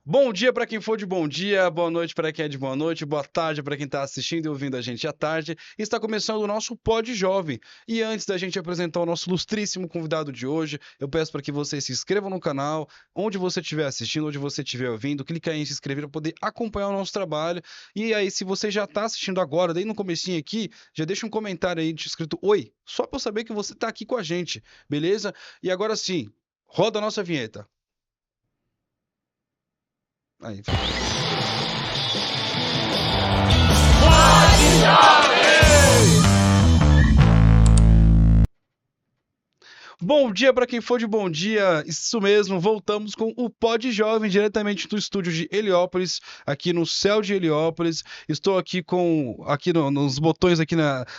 Bom dia para quem for de bom dia, boa noite para quem é de boa noite, boa tarde para quem está assistindo e ouvindo a gente à tarde. Está começando o nosso Pod Jovem. E antes da gente apresentar o nosso ilustríssimo convidado de hoje, eu peço para que você se inscreva no canal, onde você estiver assistindo, onde você estiver ouvindo, clica aí em se inscrever para poder acompanhar o nosso trabalho. E aí, se você já está assistindo agora, daí no comecinho aqui, já deixa um comentário aí escrito Oi, só para eu saber que você está aqui com a gente, beleza? E agora sim, roda a nossa vinheta. Aí, bom dia para quem for de bom dia, isso mesmo, voltamos com o Pod Jovem, diretamente do estúdio de Heliópolis, aqui no céu de Heliópolis. Estou aqui nos botões aqui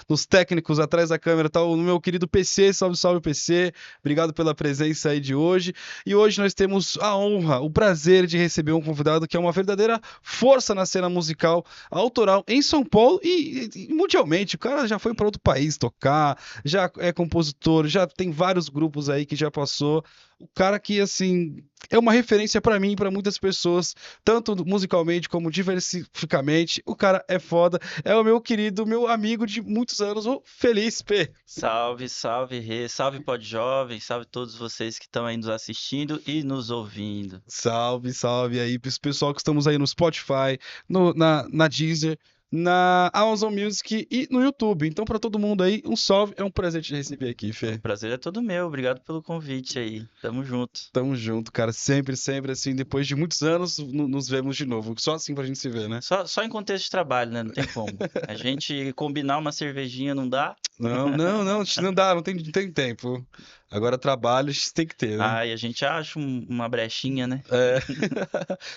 nos técnicos atrás da câmera, tá o meu querido PC, salve, salve PC, obrigado pela presença aí de hoje. E hoje nós temos a honra, o prazer de receber um convidado que é uma verdadeira força na cena musical autoral em São Paulo e mundialmente. O cara já foi para outro país tocar, já é compositor, já tem vários grupos aí que já passou. O cara que, assim, é uma referência pra mim e pra muitas pessoas, tanto musicalmente como diversificamente. O cara é foda. É o meu querido, meu amigo de muitos anos, o Feliz P. Salve, salve, Rê, salve Pod Jovem, salve todos vocês que estão aí nos assistindo e nos ouvindo. Salve, salve aí para esse pessoal que estamos aí no Spotify, na Deezer, na Amazon Music e no YouTube. Então, pra todo mundo aí, um salve. É um prazer te receber aqui, O Fê. prazer é todo meu, obrigado pelo convite aí. Tamo junto. Tamo junto, cara. Sempre, sempre, assim, depois de muitos anos, nos vemos de novo. Só assim pra gente se ver, né? Só em contexto de trabalho, né? Não tem como. A gente combinar uma cervejinha não dá? Não, não, não, não dá, não tem tempo. Agora trabalho, a gente tem que ter, né? Ai, a gente acha uma brechinha, né? É.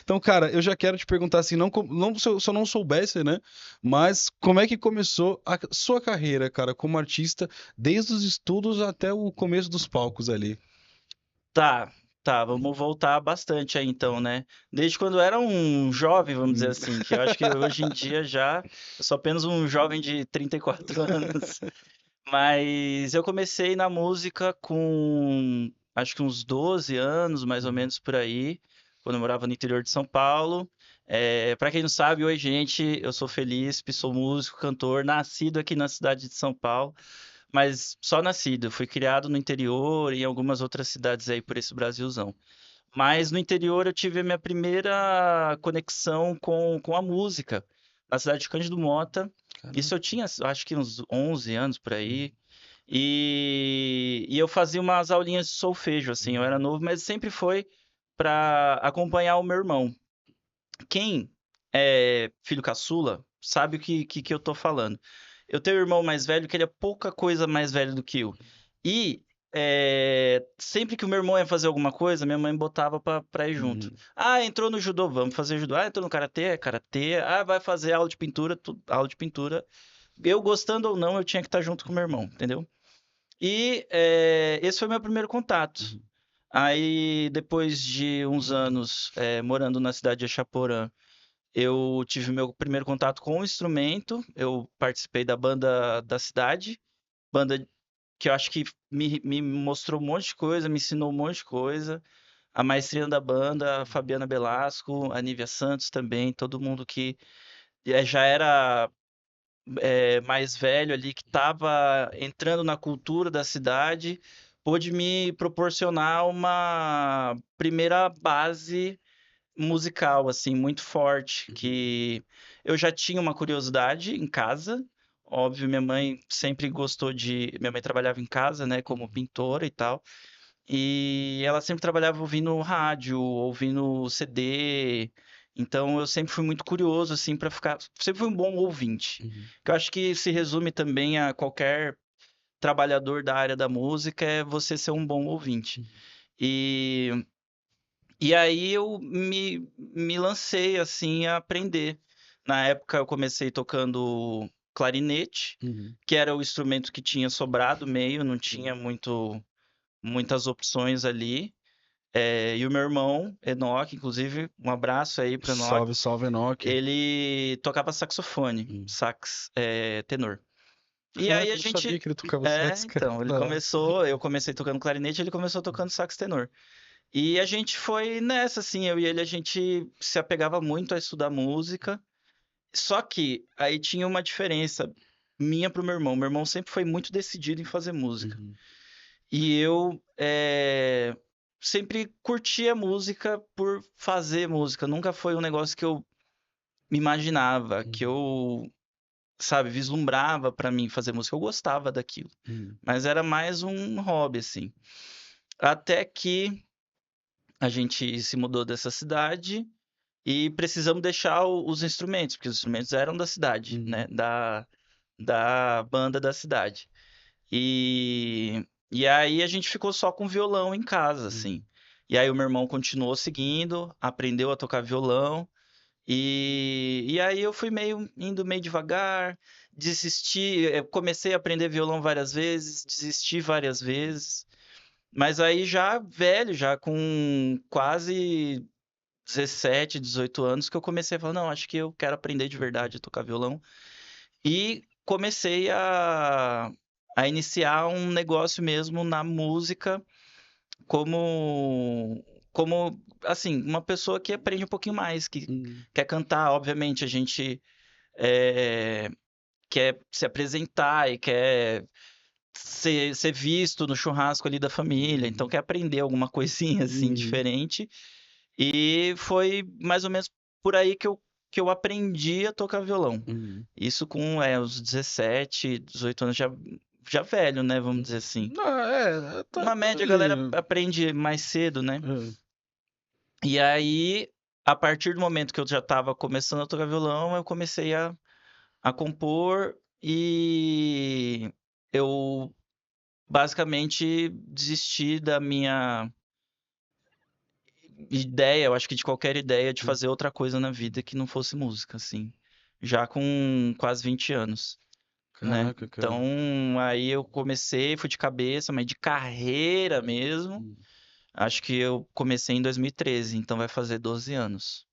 Então, cara, eu já quero te perguntar assim, não, se eu não soubesse, né? Mas como é que começou a sua carreira, cara, como artista, desde os estudos até o começo dos palcos ali? Tá, tá, vamos voltar bastante aí então, né? Desde quando eu era um jovem, vamos dizer Hum. assim, que eu acho que hoje em dia eu sou apenas um jovem de 34 anos. Mas eu comecei na música com acho que uns 12 anos, mais ou menos por aí, quando eu morava no interior de São Paulo. Para quem não sabe, oi gente, eu sou Felipe, sou músico, cantor, nascido aqui na cidade de São Paulo, mas só nascido. Fui criado no interior e em algumas outras cidades aí por esse Brasilzão. Mas no interior eu tive a minha primeira conexão com a música, na cidade de Cândido Mota. Isso eu Caraca. tinha, acho que uns 11 anos por aí. E eu fazia umas aulinhas de solfejo, assim, eu era novo, mas sempre foi para acompanhar o meu irmão. Quem é filho caçula sabe o que eu tô falando. Eu tenho um irmão mais velho que ele é pouca coisa mais velho do que eu. E sempre que o meu irmão ia fazer alguma coisa, minha mãe botava pra ir junto. Uhum. Ah, entrou no judô, vamos fazer judô. Ah, entrou no karatê, é karatê. Ah, vai fazer aula de pintura, aula de pintura. Eu gostando ou não, eu tinha que estar junto com o meu irmão, entendeu? E esse foi meu primeiro contato. Uhum. Aí, depois de uns anos morando na cidade de Achaporã, eu tive meu primeiro contato com o instrumento. Eu participei da banda da cidade, banda que eu acho que me mostrou um monte de coisa, me ensinou um monte de coisa. A maestrina da banda, a Fabiana Belasco, a Nívia Santos também, todo mundo que já era mais velho ali, que estava entrando na cultura da cidade, pôde me proporcionar uma primeira base musical, assim, muito forte, que eu já tinha uma curiosidade em casa. Óbvio, minha mãe sempre gostou de. Minha mãe trabalhava em casa, né, como pintora e tal. E ela sempre trabalhava ouvindo rádio, ouvindo CD. Então eu sempre fui muito curioso, assim, para ficar. Sempre fui um bom ouvinte. Uhum. Que eu acho que se resume também a qualquer trabalhador da área da música é você ser um bom ouvinte. E e aí eu me lancei, assim, a aprender. Na época eu comecei tocando clarinete, Uhum. que era o instrumento que tinha sobrado meio, não tinha muitas opções ali. E o meu irmão, Enoque, inclusive, um abraço aí para Enoque, Salve, salve, Enoque. ele tocava saxofone, Uhum. sax, tenor. E aí Caraca, a eu não sabia gente. que ele tocava sax, cara. Então, Da hora. eu comecei tocando clarinete, ele começou tocando sax tenor. E a gente foi nessa, assim, eu e ele, a gente se apegava muito a estudar música. Só que aí tinha uma diferença minha pro meu irmão. Meu irmão sempre foi muito decidido em fazer música. Uhum. E eu sempre curtia música por fazer música. Nunca foi um negócio que eu me imaginava, que Uhum. eu, sabe, vislumbrava pra mim fazer música. Eu gostava daquilo. Uhum. Mas era mais um hobby, assim. Até que a gente se mudou dessa cidade e precisamos deixar os instrumentos, porque os instrumentos eram da cidade, né? Uhum. Da banda da cidade. E aí a gente ficou só com violão em casa, Uhum. assim. E aí o meu irmão continuou seguindo, aprendeu a tocar violão. E aí eu fui indo meio devagar, desisti, comecei a aprender violão várias vezes, desisti várias vezes. Mas aí já velho, já com quase 17, 18 anos, que eu comecei a falar, não, acho que eu quero aprender de verdade a tocar violão. E comecei a iniciar um negócio mesmo na música como assim, uma pessoa que aprende um pouquinho mais, que Uhum. quer cantar, obviamente, a gente eh, quer se apresentar e quer ser visto no churrasco ali da família, então Uhum. quer aprender alguma coisinha assim Uhum. diferente. E foi mais ou menos por aí que eu aprendi a tocar violão. Uhum. Isso com os 17, 18 anos, já velho, né? Vamos dizer assim. Ah, Uma tá média, a galera ali. aprende mais cedo, né? É. E aí, a partir do momento que eu já estava começando a tocar violão, eu comecei a compor e eu basicamente desisti da minha ideia, eu acho que de qualquer ideia de fazer outra coisa na vida que não fosse música, assim. Já com quase 20 anos, né? Caraca, cara. Então, aí eu comecei, fui de cabeça, mas de carreira mesmo. Hum. Acho que eu comecei em 2013, então vai fazer 12 anos.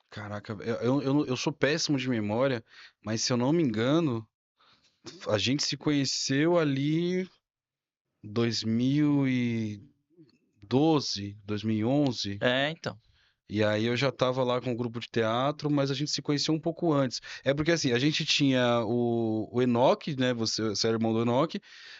Caraca, eu sou péssimo de memória, mas se eu não me engano, a gente se conheceu ali 2012, 2011. É, então. E aí eu já tava lá com o grupo de teatro, mas a gente se conhecia um pouco antes. É porque assim, a gente tinha o Enoque, né? Você era irmão do Enoque,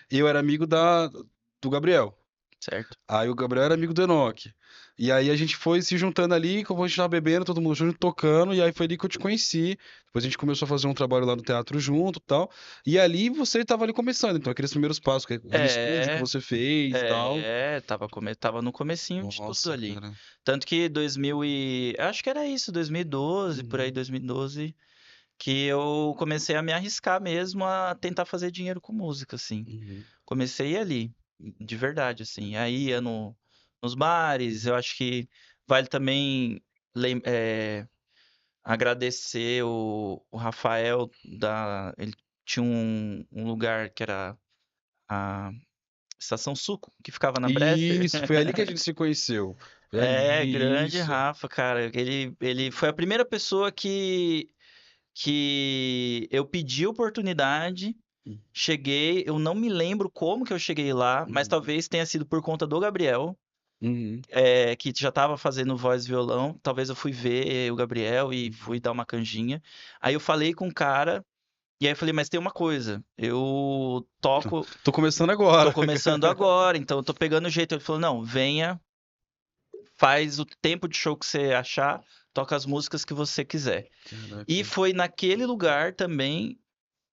e eu era amigo do Gabriel. Certo. Aí o Gabriel era amigo do Enoque. E aí a gente foi se juntando ali, como a gente tava bebendo, todo mundo junto, tocando, e aí foi ali que eu te conheci. Depois a gente começou a fazer um trabalho lá no teatro junto e tal. E ali você tava ali começando, então aqueles primeiros passos, aquele estúdio que É, você fez e tal. tava no comecinho de tudo Nossa, ali. cara. Tanto que acho que era isso, 2012, por aí Uhum, 2012, que eu comecei a me arriscar mesmo a tentar fazer dinheiro com música, assim. uhum, Comecei ali, de verdade, assim. Aí ia nos bares, eu acho que vale também agradecer o Rafael ele tinha um lugar que era a Estação Suco, que ficava na Bresser. isso, foi ali que a gente se conheceu. Foi É, ali, grande isso. Rafa, cara. Ele foi a primeira pessoa que eu pedi oportunidade. Cheguei, eu não me lembro como que eu cheguei lá, mas Uhum, talvez tenha sido por conta do Gabriel, uhum, que já estava fazendo voz e violão. Talvez eu fui ver o Gabriel e uhum. fui dar uma canjinha. Aí eu falei com o cara, e aí eu falei, mas tem uma coisa, eu toco, Tô começando tô agora. começando agora, então eu tô pegando o jeito. Ele falou, não, venha, faz o tempo de show que você achar, toca as músicas que você quiser. E Caraca, foi naquele lugar também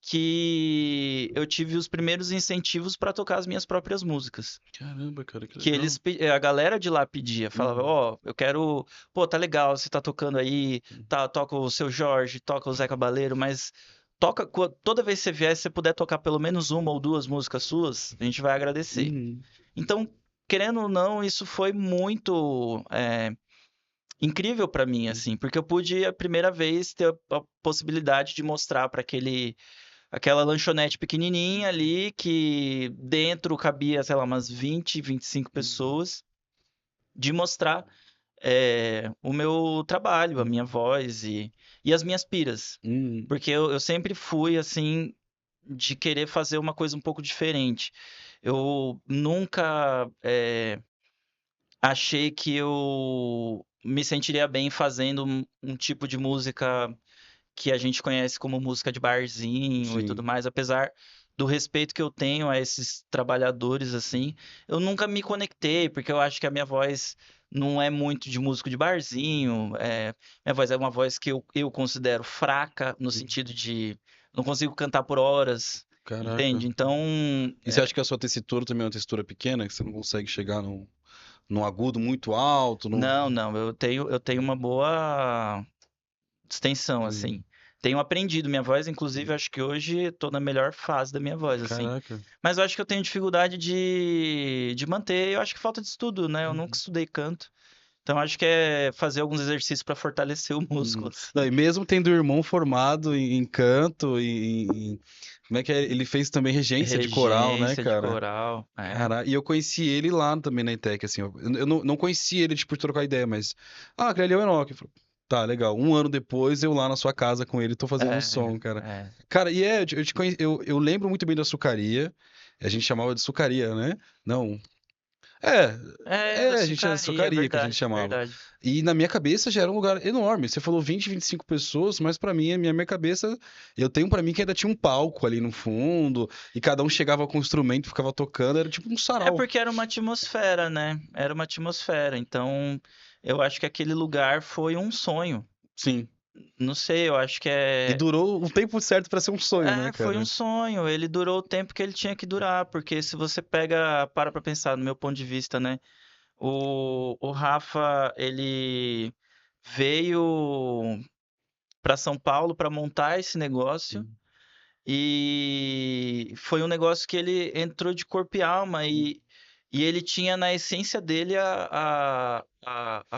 que eu tive os primeiros incentivos para tocar as minhas próprias músicas. caramba, cara, que Que legal. a galera de lá pedia, falava, Uhum, ó, eu quero, pô, tá legal, você tá tocando aí, tá, toca o seu Jorge, toca o Zé Cabaleiro, mas toda vez que você vier, se você puder tocar pelo menos uma ou duas músicas suas, a gente vai agradecer. uhum, Então, querendo ou não, isso foi muito incrível pra mim, assim, uhum, porque eu pude a primeira vez ter a possibilidade de mostrar para aquela lanchonete pequenininha ali, que dentro cabia, sei lá, umas 20, 25 uhum, pessoas, de mostrar o meu trabalho, a minha uhum, voz e as minhas piras. uhum, Porque eu sempre fui, assim, de querer fazer uma coisa um pouco diferente. Eu nunca achei que eu me sentiria bem fazendo um tipo de música que a gente conhece como música de barzinho e tudo Sim. mais, apesar do respeito que eu tenho a esses trabalhadores, assim, eu nunca me conectei, porque eu acho que a minha voz não é muito de músico de barzinho, minha voz é uma voz que eu considero fraca, no sentido de não consigo cantar por horas, Caraca. entende? Então, E você acha que a sua tessitura também é uma textura pequena, que você não consegue chegar num agudo muito alto? não, eu tenho uma boa extensão, Hum, assim. Tenho aprendido minha voz, inclusive, acho que hoje estou na melhor fase da minha voz, assim. Caraca. Mas eu acho que eu tenho dificuldade de manter. Eu acho que falta de estudo, né? Eu nunca estudei canto. Então acho que é fazer alguns exercícios para fortalecer o músculo, Não, assim. e mesmo tendo irmão formado em canto, como é que é? Ele fez também regência de coral, né, Regência de cara? coral. Cara, e eu conheci ele lá também na ETEC, assim, eu não conheci ele, tipo, por trocar ideia, mas, aquele ali é o Enoch. Eu falei, tá, legal. Um ano depois, eu lá na sua casa com ele, tô fazendo um É, som, cara. é. Cara, e eu lembro muito bem da Sucaria, a gente chamava de Sucaria, né? Não, é, Da a gente era açucaria, é Sucaria que a gente verdade, chamava. verdade. E na minha cabeça já era um lugar enorme. Você falou 20, 25 pessoas, mas pra mim, a minha cabeça, eu tenho pra mim que ainda tinha um palco ali no fundo, e cada um chegava com um instrumento, ficava tocando, era tipo um É sarau. porque era uma atmosfera, né? Era uma atmosfera. Então, eu acho que aquele lugar foi um sonho. Sim. Não sei, eu acho que E é. durou o tempo certo pra ser um sonho, né, Foi um cara? sonho. Ele durou o tempo que ele tinha que durar, porque se você para pra pensar, no meu ponto de vista, né? O Rafa, ele veio para São Paulo para montar esse negócio Hum, e foi um negócio que ele entrou de corpo e alma e ele tinha na essência dele a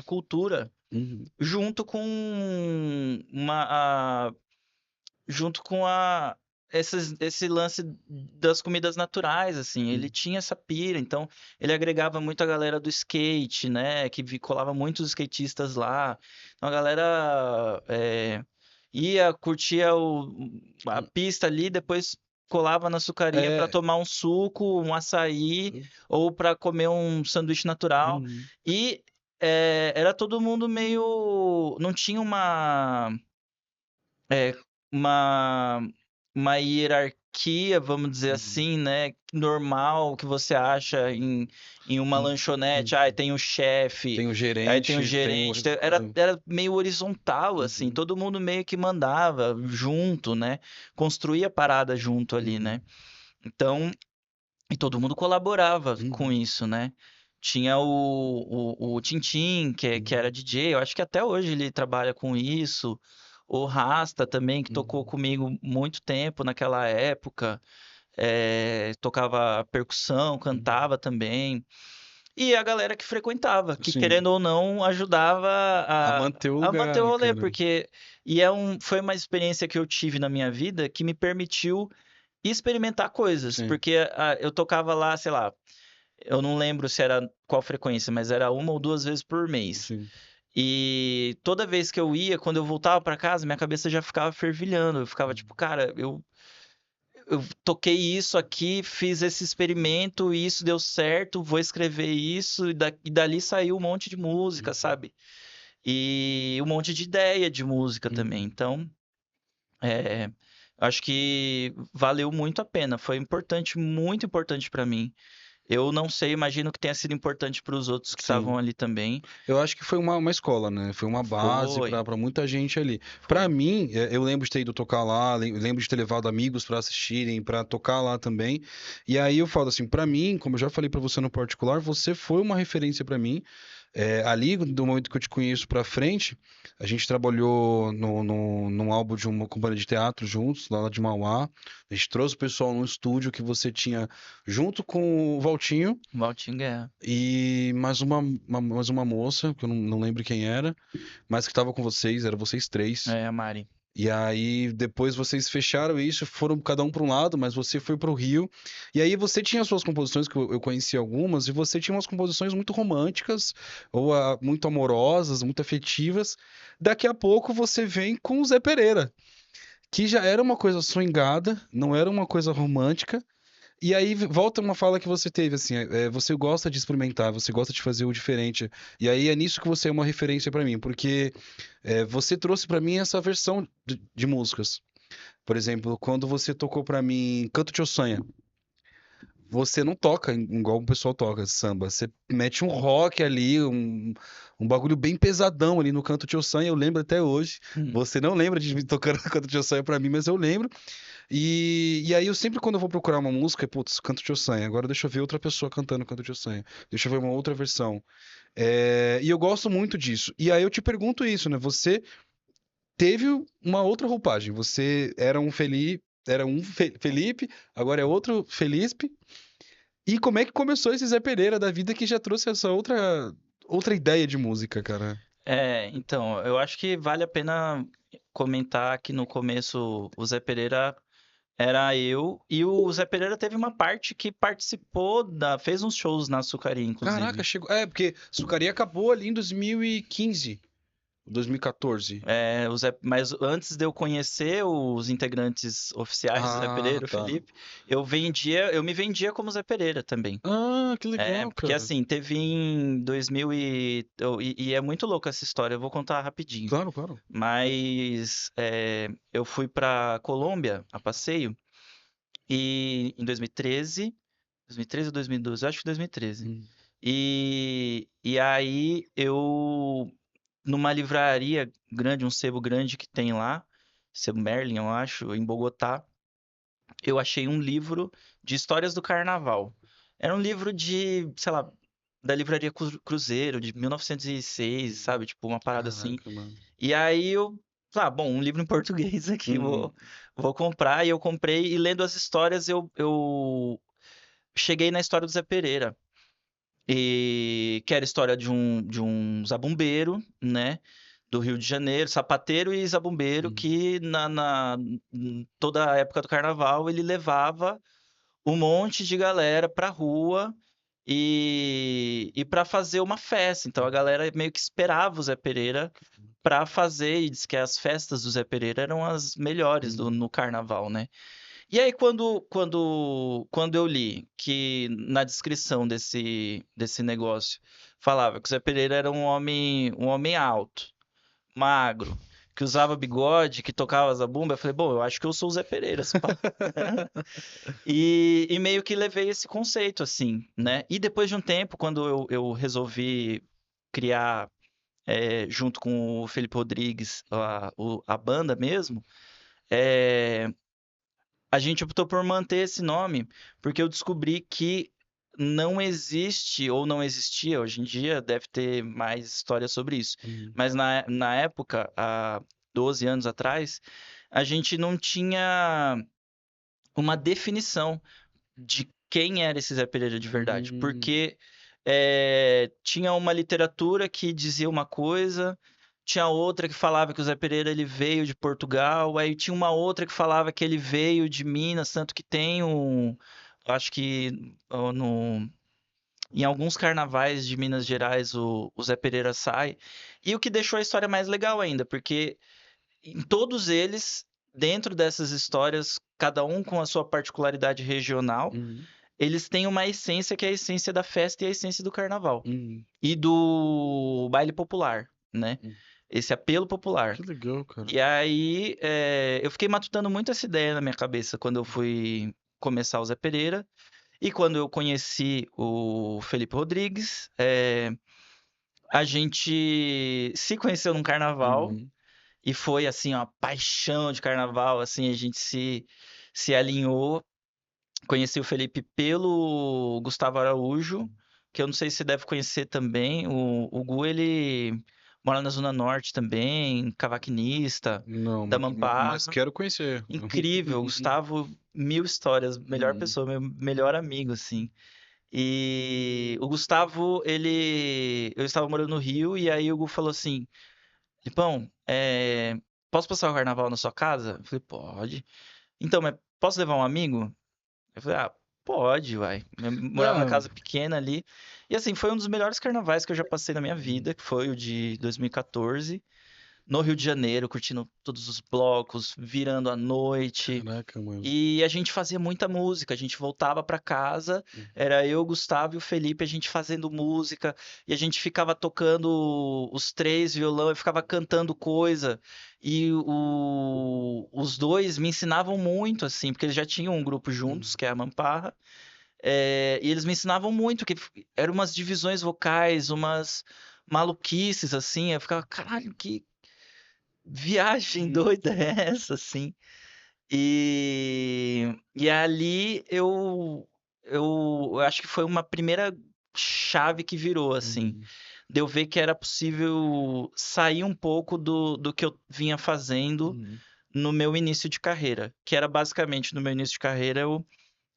cultura uhum, junto com junto com esse lance das comidas naturais, assim, ele uhum. tinha essa pira, então ele agregava muito a galera do skate, né, que colava muitos skatistas lá, então a galera ia, curtia a pista ali, depois colava na açucaria para É. tomar um suco, um açaí, ou para comer um sanduíche natural, Uhum. e era todo mundo meio, não tinha é, uma, uma hierarquia, vamos dizer Uhum. assim, né? Normal que você acha em uma lanchonete. Uhum. Tem o chefe, Tem o aí tem o gerente, tem o. gerente. Era meio horizontal, assim. Uhum. Todo mundo meio que mandava junto, né? Construía a parada junto ali, Uhum. né? Então, e todo mundo colaborava com Uhum. isso, né? Tinha o Tintim, que era Uhum. DJ, eu acho que até hoje ele trabalha com isso. O Rasta também, que tocou Uhum. comigo muito tempo naquela época. Tocava percussão, Uhum. cantava também. E a galera que frequentava, que Sim. querendo ou não, ajudava A a, manter o a manter o lugar, rolê, cara. porque foi uma experiência que eu tive na minha vida que me permitiu experimentar coisas, Sim. porque eu tocava lá, sei lá, eu não lembro se era qual frequência, mas era uma ou duas vezes por mês. Sim. E toda vez que eu ia, quando eu voltava pra casa, minha cabeça já ficava fervilhando. Eu ficava tipo, cara, eu toquei isso aqui, fiz esse experimento, e isso deu certo, vou escrever isso, e dali saiu um monte de música, Uhum. sabe? E um monte de ideia de música também. Uhum. Então, é, acho que valeu muito a pena. Foi importante, muito importante pra mim. Eu não sei, imagino que tenha sido importante para os outros que estavam Sim. ali também. Eu acho que foi uma escola, né? Foi uma base Foi, para muita gente ali. Para foi. mim, eu lembro de ter ido tocar lá, lembro de ter levado amigos para assistirem, para tocar lá também. E aí eu falo assim, para mim, como eu já falei para você no particular, você foi uma referência para mim. Ali, do momento que eu te conheço pra frente, a gente trabalhou num álbum de uma companhia de teatro juntos, lá de Mauá. A gente trouxe o pessoal num estúdio que você tinha junto com o Valtinho Valtinho Guerra. e mais uma moça, que eu não lembro quem era, mas que estava com vocês, eram vocês três. É, a Mari. E aí depois vocês fecharam isso, foram cada um para um lado, mas você foi para o Rio. E aí você tinha as suas composições, que eu conheci algumas, e você tinha umas composições muito românticas, ou muito amorosas, muito afetivas. Daqui a pouco você vem com o Zé Pereira, que já era uma coisa swingada, não era uma coisa romântica. E aí volta uma fala que você teve, assim, você gosta de experimentar, você gosta de fazer o diferente. E aí é nisso que você é uma referência pra mim, porque você trouxe pra mim essa versão de músicas. Por exemplo, quando você tocou pra mim Canto de Ossanha, você não toca igual o pessoal toca samba. Você mete um rock ali, um bagulho bem pesadão ali no Canto de Ossanha, eu lembro até hoje. Hum. Você não lembra de me tocando Canto de Ossanha pra mim, mas eu lembro. E aí eu sempre quando eu vou procurar uma música, putz, Canto de Ossanha, agora deixa eu ver outra pessoa cantando Canto de Ossanha. Deixa eu ver uma outra versão. E eu gosto muito disso. E aí eu te pergunto isso, né? Você teve uma outra roupagem. Você era um Felipe, Felipe, agora é outro Felipe. E como é que começou esse Zé Pereira da vida que já trouxe essa outra ideia de música, cara? Então, eu acho que vale a pena comentar que no começo o Zé Pereira era eu, e o Zé Pereira teve uma parte que participou fez uns shows na Açucaria, Caraca, inclusive. chegou. Porque Sucari acabou ali em 2015, 2014. Mas antes de eu conhecer os integrantes oficiais do Zé Ah, Pereira, o tá. Felipe, eu me vendia como Zé Pereira também. Ah, que legal, Porque cara. assim, teve em 2000 e é muito louco essa história, eu vou contar rapidinho. Claro, claro. Mas eu fui para Colômbia a passeio e em 2013 ou 2012, eu acho que 2013. Hum. E aí eu numa livraria grande, um sebo grande que tem lá, sebo Merlin, eu acho, em Bogotá, eu achei um livro de histórias do carnaval. Era um livro de, sei lá, da livraria Cruzeiro, de 1906, sabe? Tipo, uma parada assim. Caraca, mano. E aí bom, um livro em português aqui, Uhum. vou comprar. E eu comprei, e lendo as histórias, eu cheguei na história do Zé Pereira. E que era a história de um zabumbeiro, né? Do Rio de Janeiro, sapateiro e zabumbeiro, Uhum. que em toda a época do carnaval ele levava um monte de galera pra rua e para fazer uma festa. Então a galera meio que esperava o Zé Pereira pra fazer, e diz que as festas do Zé Pereira eram as melhores Uhum. no carnaval, né? E aí, quando eu li que na descrição desse negócio falava que o Zé Pereira era um homem alto, magro, que usava bigode, que tocava zabumba, eu falei, bom, eu acho que eu sou o Zé Pereira, se pá. E meio que levei esse conceito, assim, né? E depois de um tempo, quando eu resolvi criar, junto com o Felipe Rodrigues, a banda mesmo, é, a gente optou por manter esse nome, porque eu descobri que não existe, ou não existia, hoje em dia deve ter mais história sobre isso, Uhum. mas na época, há 12 anos atrás, a gente não tinha uma definição de quem era esse Zé Pereira de verdade, Uhum. porque tinha uma literatura que dizia uma coisa, tinha outra que falava que o Zé Pereira ele veio de Portugal, aí tinha uma outra que falava que ele veio de Minas, tanto que tem acho que em alguns carnavais de Minas Gerais o Zé Pereira sai, e o que deixou a história mais legal ainda, porque em todos eles, dentro dessas histórias, cada um com a sua particularidade regional, Uhum. eles têm uma essência que é a essência da festa e a essência do carnaval. Uhum. E do baile popular, né? Uhum. Esse apelo popular. Que legal, cara. E aí, eu fiquei matutando muito essa ideia na minha cabeça quando eu fui começar o Zé Pereira. E quando eu conheci o Felipe Rodrigues, a gente se conheceu num carnaval Uhum. e foi, assim, uma paixão de carnaval, assim, a gente se alinhou. Conheci o Felipe pelo Gustavo Araújo, que eu não sei se você deve conhecer também. O Gu, ele mora na Zona Norte também, cavaquinista, Não, da mas Mamparra. quero conhecer. Incrível, Gustavo, mil histórias, melhor Uhum. pessoa, meu melhor amigo, assim. E o Gustavo, eu estava morando no Rio, e aí o Gu falou assim, Lipão, posso passar o carnaval na sua casa? Eu falei, pode. Então, mas posso levar um amigo? Eu falei, pode, vai. Eu morava numa Ah, casa pequena ali. E assim, foi um dos melhores carnavais que eu já passei na minha vida, que foi o de 2014, no Rio de Janeiro, curtindo todos os blocos, virando a noite. Caraca, mano. E a gente fazia muita música, a gente voltava para casa, era eu, o Gustavo e o Felipe, a gente fazendo música, e a gente ficava tocando os três violão, e ficava cantando coisa. E os dois me ensinavam muito, assim, porque eles já tinham um grupo juntos, que é a Mamparra, e eles me ensinavam muito, que eram umas divisões vocais, umas maluquices, assim, eu ficava, caralho, que viagem doida é essa, assim? E ali eu acho que foi uma primeira chave que virou, assim. Uhum. De eu ver que era possível sair um pouco do que eu vinha fazendo Uhum. no meu início de carreira. Que era basicamente, no meu início de carreira, eu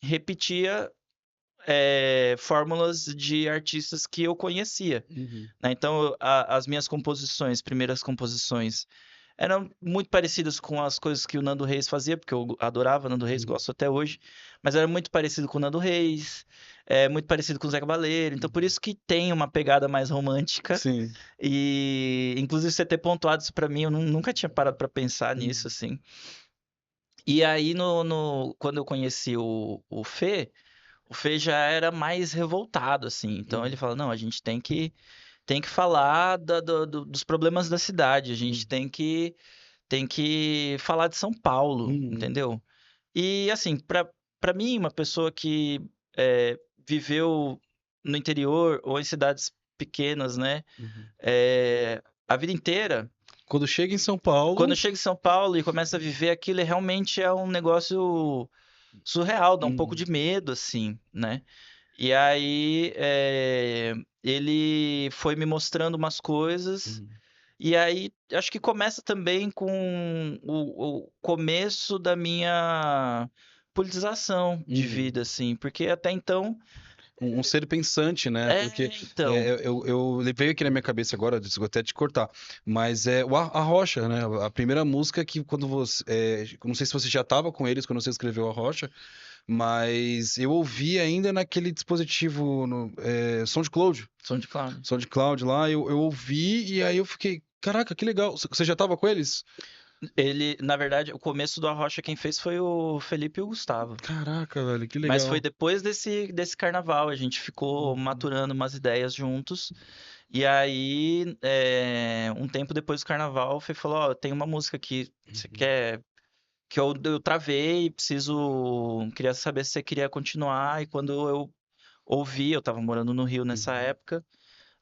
repetia fórmulas de artistas que eu conhecia, Uhum. né? Então, as minhas composições, primeiras composições, eram muito parecidas com as coisas que o Nando Reis fazia, porque eu adorava o Nando Reis, Uhum. gosto até hoje, mas era muito parecido com o Nando Reis, muito parecido com o Zé Cabaleiro, então por isso que tem uma pegada mais romântica, Sim. e inclusive você ter pontuado isso pra mim, eu nunca tinha parado pra pensar nisso, Uhum. assim. E aí, quando eu conheci o Fê, o Fê já era mais revoltado, assim, então ele Uhum. fala, não, a gente tem que falar dos problemas da cidade, a gente Uhum. tem que falar de São Paulo, Uhum. entendeu? E assim, para mim, uma pessoa que viveu no interior ou em cidades pequenas, né, Uhum. a vida inteira, Quando chega em São quando Paulo. chega em São Paulo e começa a viver aquilo, realmente é um negócio surreal, dá um pouco Uhum. de medo, assim, né? E aí ele foi me mostrando umas coisas. Uhum. E aí, acho que começa também com o começo da minha politização de Uhum. vida, assim, porque até então, Um ser pensante, né? Porque então, eu veio aqui na minha cabeça agora, desculpa até te cortar, mas é a Rocha, né? A primeira música que quando você, não sei se você já estava com eles quando você escreveu a Rocha, mas eu ouvi ainda naquele dispositivo no SoundCloud, som de clown. SoundCloud lá, eu ouvi e aí eu fiquei, caraca, que legal. Você já estava com eles? Ele, na verdade, o começo do Arrocha quem fez foi o Felipe e o Gustavo. Caraca, velho, que Mas foi legal. depois desse carnaval, a gente ficou Uhum. maturando umas ideias juntos. E aí, um tempo depois do carnaval, o Fê falou: Ó, tem uma música que você Uhum. quer. Que eu travei, preciso. Queria saber se você queria continuar. E quando eu ouvi, eu tava morando no Rio nessa Uhum. época,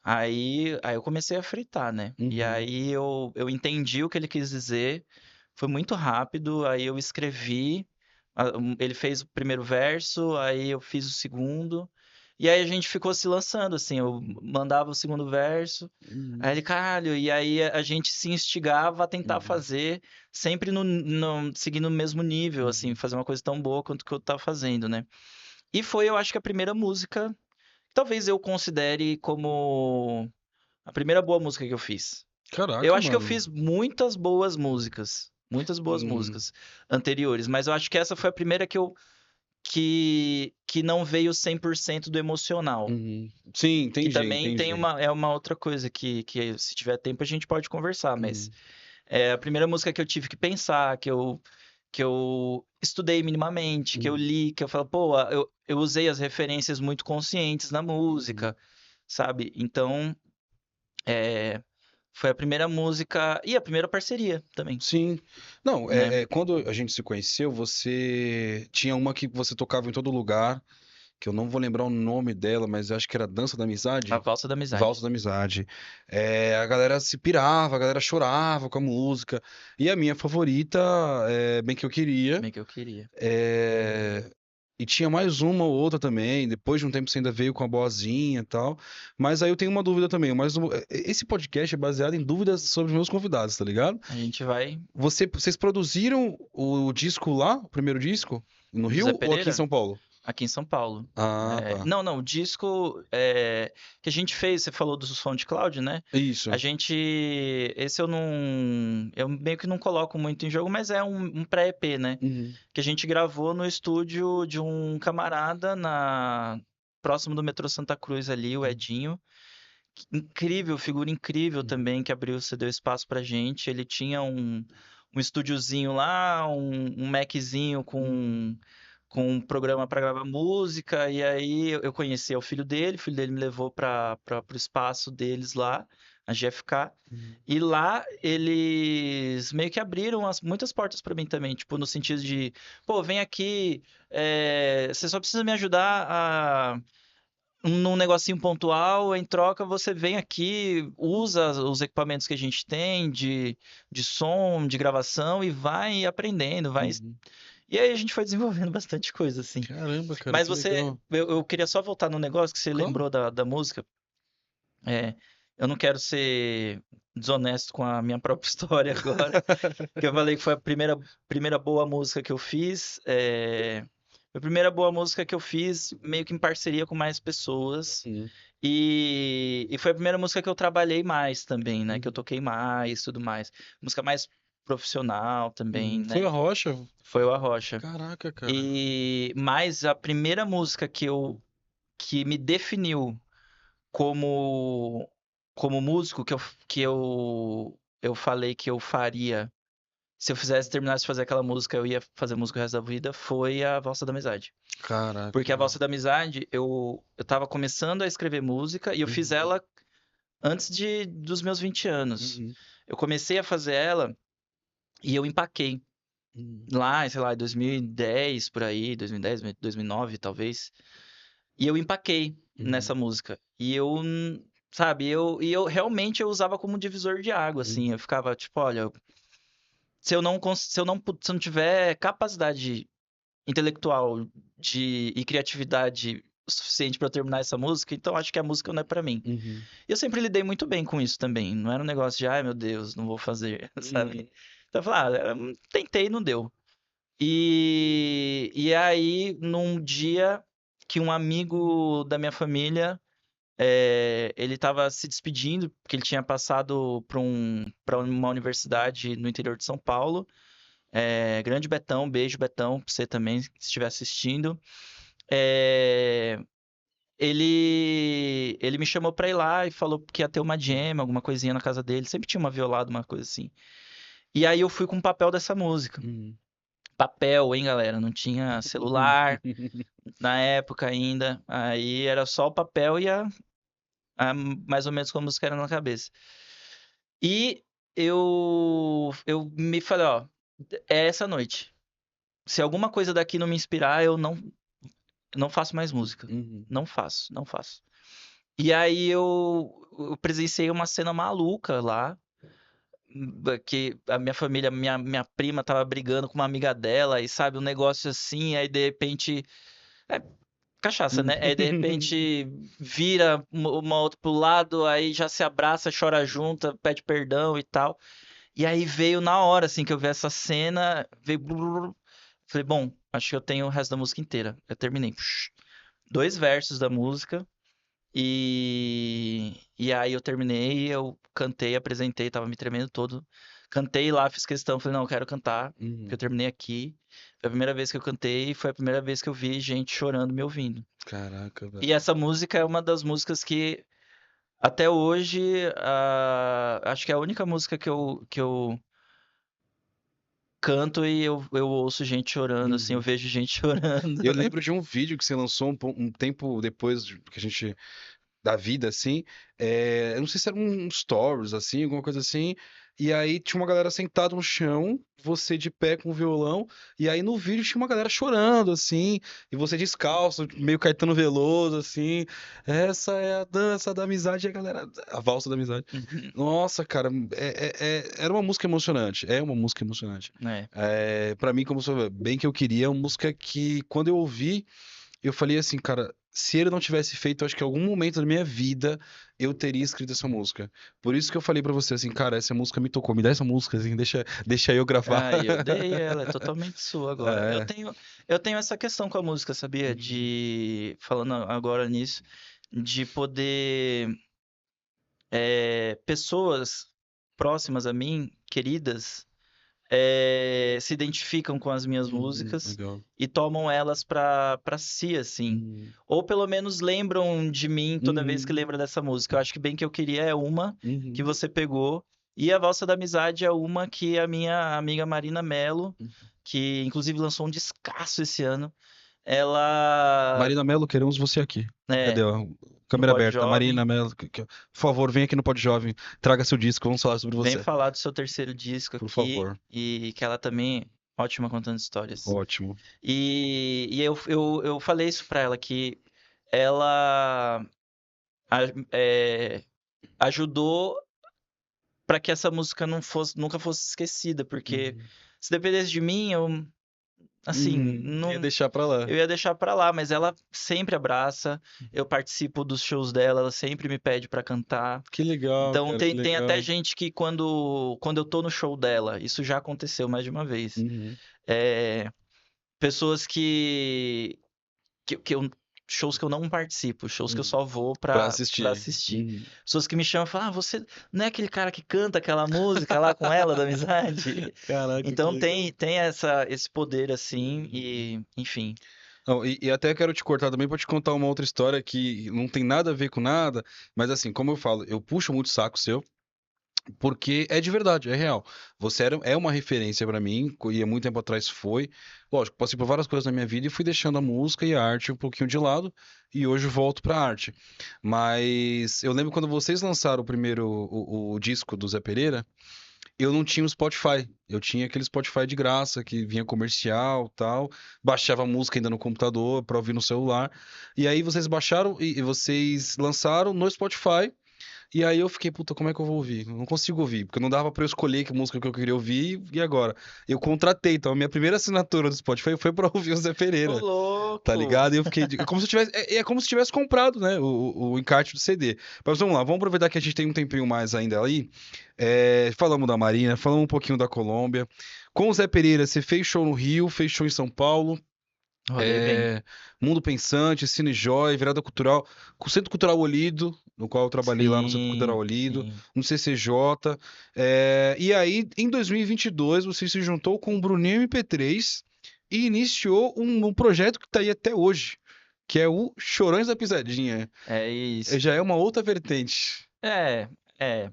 aí eu comecei a fritar, né? E Uhum. aí eu entendi o que ele quis dizer, foi muito rápido, aí eu escrevi, ele fez o primeiro verso, aí eu fiz o segundo, e aí a gente ficou se lançando, assim, eu mandava o segundo verso, aí Uhum. ele, caralho, e aí a gente se instigava a tentar Uhum. fazer, sempre seguindo o mesmo nível, assim, Uhum. fazer uma coisa tão boa quanto que eu tava fazendo, né? E foi, eu acho que a primeira música, talvez eu considere como a primeira boa música que eu fiz. Eu Caraca, acho que eu mano. fiz muitas boas Uhum. músicas anteriores, mas eu acho que essa foi a primeira que não veio 100% do emocional. Uhum. Sim, Que entendi, também tem entendi. uma outra coisa que se tiver tempo a gente pode conversar, mas Uhum. é a primeira música que eu tive que pensar, que eu estudei minimamente, que eu Uhum. li, que eu falo, pô, eu usei as referências muito conscientes na Uhum. música, sabe? Então, é, foi a primeira música e a primeira parceria também, Sim. Não, né? quando a gente se conheceu, você tinha uma que você tocava em todo lugar, que eu não vou lembrar o nome dela, mas eu acho que era Dança da A Amizade. Valsa da Amizade. Valsa da Amizade. A galera se pirava, a galera chorava com a música. E a minha favorita é Bem Que Eu Queria. Bem que eu queria. É, E tinha mais uma ou outra também. Depois de um tempo você ainda veio com a boazinha e tal. Mas aí eu tenho uma dúvida também. Esse podcast é baseado em dúvidas sobre os meus convidados, tá ligado? A gente vai. Vocês produziram o disco lá, o primeiro disco, no Do Zé Rio ou aqui em Pereira? São Paulo? Aqui em São Paulo. Ah, tá. Não, não, o disco que a gente fez, você falou do SoundCloud, né? A Isso. gente. Esse eu não. Eu meio que não coloco muito em jogo, mas é um pré-EP, né? Uhum. Que a gente gravou no estúdio de um camarada próximo do metrô Santa Cruz ali, o Edinho. incrível, figura incrível também, que abriu, cedeu espaço pra gente. Ele tinha um estúdiozinho lá, um Maczinho com um programa para gravar música, e aí eu conheci o filho dele me levou para o espaço deles lá, a GFK, e lá eles meio que abriram muitas portas para mim também, tipo, no sentido de, pô, vem aqui, você só precisa me ajudar num negocinho pontual, em troca você vem aqui, usa os equipamentos que a gente tem de som, de gravação e vai aprendendo, vai. Uhum. E aí a gente foi desenvolvendo bastante coisa, assim. Caramba, cara, Mas que legal. eu queria só voltar no negócio que você Claro. lembrou da música. É, eu não quero ser desonesto com a minha própria história agora, que eu falei que foi a primeira boa música que eu fiz. Foi a primeira boa música que eu fiz meio que em parceria com mais pessoas. Uhum. E foi a primeira música que eu trabalhei mais também, né? Que eu Uhum. toquei mais, tudo mais. Música mais profissional também, Uhum. Foi né? a Rocha? Foi o Arrocha. Caraca, cara. Mas a primeira música que me definiu como músico que eu falei que eu faria se eu terminasse de fazer aquela música, eu ia fazer música o resto da vida, foi a Valsa da Amizade. Porque a Caraca. Valsa da Amizade, eu tava começando a escrever música e eu fiz Uhum. ela antes dos meus 20 anos. Uhum. Eu comecei a fazer ela e eu empaquei Uhum. lá, sei lá, em 2010, por aí, 2010, 2009, talvez. E eu empaquei Uhum. nessa música. Sabe, eu realmente eu usava como divisor de água, assim. Uhum. Eu ficava tipo, olha, se eu não tiver capacidade intelectual e criatividade o suficiente para eu terminar essa música, então acho que a música não é para mim. Uhum. E eu sempre lidei muito bem com isso também. Não era um negócio de, ai meu Deus, não vou fazer, Uhum. sabe? Então eu falei, tentei e não deu. E aí, num dia que um amigo da minha família, ele estava se despedindo, porque ele tinha passado para uma universidade no interior de São Paulo. Grande Betão, beijo Betão, pra você também, se estiver assistindo. É, ele me chamou pra ir lá e falou que ia ter uma jam, alguma coisinha na casa dele. Sempre tinha uma violada, uma coisa assim. E aí eu fui com o papel dessa música. Uhum. Papel, hein, galera? Não tinha celular na época ainda. Aí era só o papel e mais ou menos com a música era na cabeça. E eu me falei, ó, é essa noite. Se alguma coisa daqui não me inspirar, eu não faço mais música. Uhum. Não faço, não faço. E aí eu presenciei uma cena maluca lá, que a minha família, minha prima tava brigando com uma amiga dela, e sabe, um negócio assim, aí de repente. É, cachaça, né? Aí de repente vira uma outra pro lado, aí já se abraça, chora junto, pede perdão e tal. E aí veio na hora, assim, que eu vi essa cena, veio. Falei, bom, acho que eu tenho o resto da música inteira. Eu terminei. Dois versos da música. E aí eu terminei, eu cantei, apresentei, tava me tremendo todo. Cantei lá, fiz questão, falei, não, eu quero cantar, porque eu Uhum. terminei aqui. Foi a primeira vez que eu cantei e foi a primeira vez que eu vi gente chorando me ouvindo. Caraca, E velho. essa música é uma das músicas que até hoje, acho que é a única música que eu canto e eu ouço gente chorando, assim, eu Uhum. vejo gente chorando. Eu lembro de um vídeo que você lançou um tempo depois que a gente da vida, assim. Eu não sei se era um stories, assim, alguma coisa assim. E aí tinha uma galera sentada no chão, você de pé com o violão, e aí no vídeo tinha uma galera chorando, assim, e você descalço, meio Caetano Veloso, assim. Essa é a dança da amizade, e a galera. A valsa da amizade. Nossa, cara, era uma música emocionante. É uma música emocionante. É. Pra mim, como sou bem que eu queria, é uma música que, quando eu ouvi. Eu falei assim, cara, se ele não tivesse feito, eu acho que em algum momento da minha vida eu teria escrito essa música. Por isso que eu falei pra você assim, cara, essa música me tocou, me dá essa música, assim, deixa eu gravar. Ah, eu dei ela, é totalmente sua agora. Eu É. tenho, eu tenho essa questão com a música, sabia? Uhum. Falando agora nisso, de poder, pessoas próximas a mim, queridas, se identificam com as minhas músicas Legal. e tomam elas pra si, assim. Uhum. Ou pelo menos lembram de mim toda vez que Uhum. lembra dessa música. Eu acho que Bem Que Eu Queria é uma que Uhum. você pegou. E A Valsa da Amizade é uma que a minha amiga Marina Mello, que inclusive lançou um descasso esse ano, ela. Marina Mello, queremos você aqui. Cadê? É, Ó? no Câmera Pod aberta. Jovem. Marina Mello, por favor, vem aqui no Pod Jovem, traga seu disco, vamos falar sobre Vem você. falar do seu terceiro disco Por aqui. favor. E que ela também é ótima contando histórias. Ótimo. E eu falei isso pra ela, que ela é, ajudou pra que essa música nunca fosse esquecida, porque Uhum. se dependesse de mim, assim, Ia não, deixar pra lá. eu ia deixar pra lá, mas ela sempre abraça, eu participo dos shows dela, ela sempre me pede pra cantar. Que legal, Então cara, que tem até legal. gente que quando eu tô no show dela, isso já aconteceu mais de uma vez. Uhum. É, pessoas que eu shows que eu não participo, shows que eu Uhum. só vou Pra pra assistir. assistir. Uhum. Pessoas que me chamam e falam: "Ah, você não é aquele cara que canta aquela música lá com ela da Amizade?" Caraca, que Então legal. tem esse poder assim e, enfim. Não, e até quero te cortar também para te contar uma outra história que não tem nada a ver com nada, mas assim, como eu falo, eu puxo muito saco seu, porque é de verdade, é real. Você é uma referência para mim, e há muito tempo atrás foi. Lógico, passei por várias coisas na minha vida e fui deixando a música e a arte um pouquinho de lado, e hoje volto para arte. Mas eu lembro quando vocês lançaram o primeiro o disco do Zé Pereira, eu não tinha o Spotify. Eu tinha aquele Spotify de graça que vinha comercial, tal. Baixava música ainda no computador para ouvir no celular. E aí vocês baixaram e vocês lançaram no Spotify. E aí eu fiquei, puta, como é que eu vou ouvir? Eu não consigo ouvir, porque não dava pra eu escolher que música que eu queria ouvir. E agora? Eu contratei, então a minha primeira assinatura do Spotify foi pra ouvir o Zé Ô Pereira. Tá louco! ligado? E eu fiquei. É como se eu tivesse. É como se tivesse comprado, né? O encarte do CD. Mas vamos lá, vamos aproveitar que a gente tem um tempinho mais ainda aí. Falamos da Marina, falamos um pouquinho da Colômbia. Com o Zé Pereira, você fez show no Rio, fez show em São Paulo. Rodei bem. é, Mundo Pensante, Cine Joy, Virada Cultural, com o Centro Cultural Olido, no qual eu trabalhei lá no Centro Cultural Sim, Olido, sim. no CCJ. E aí, em 2022, você se juntou com o Bruninho MP3 e iniciou um projeto que está aí até hoje, que é o Chorões da Pisadinha. É isso. Já é uma outra vertente. É, é.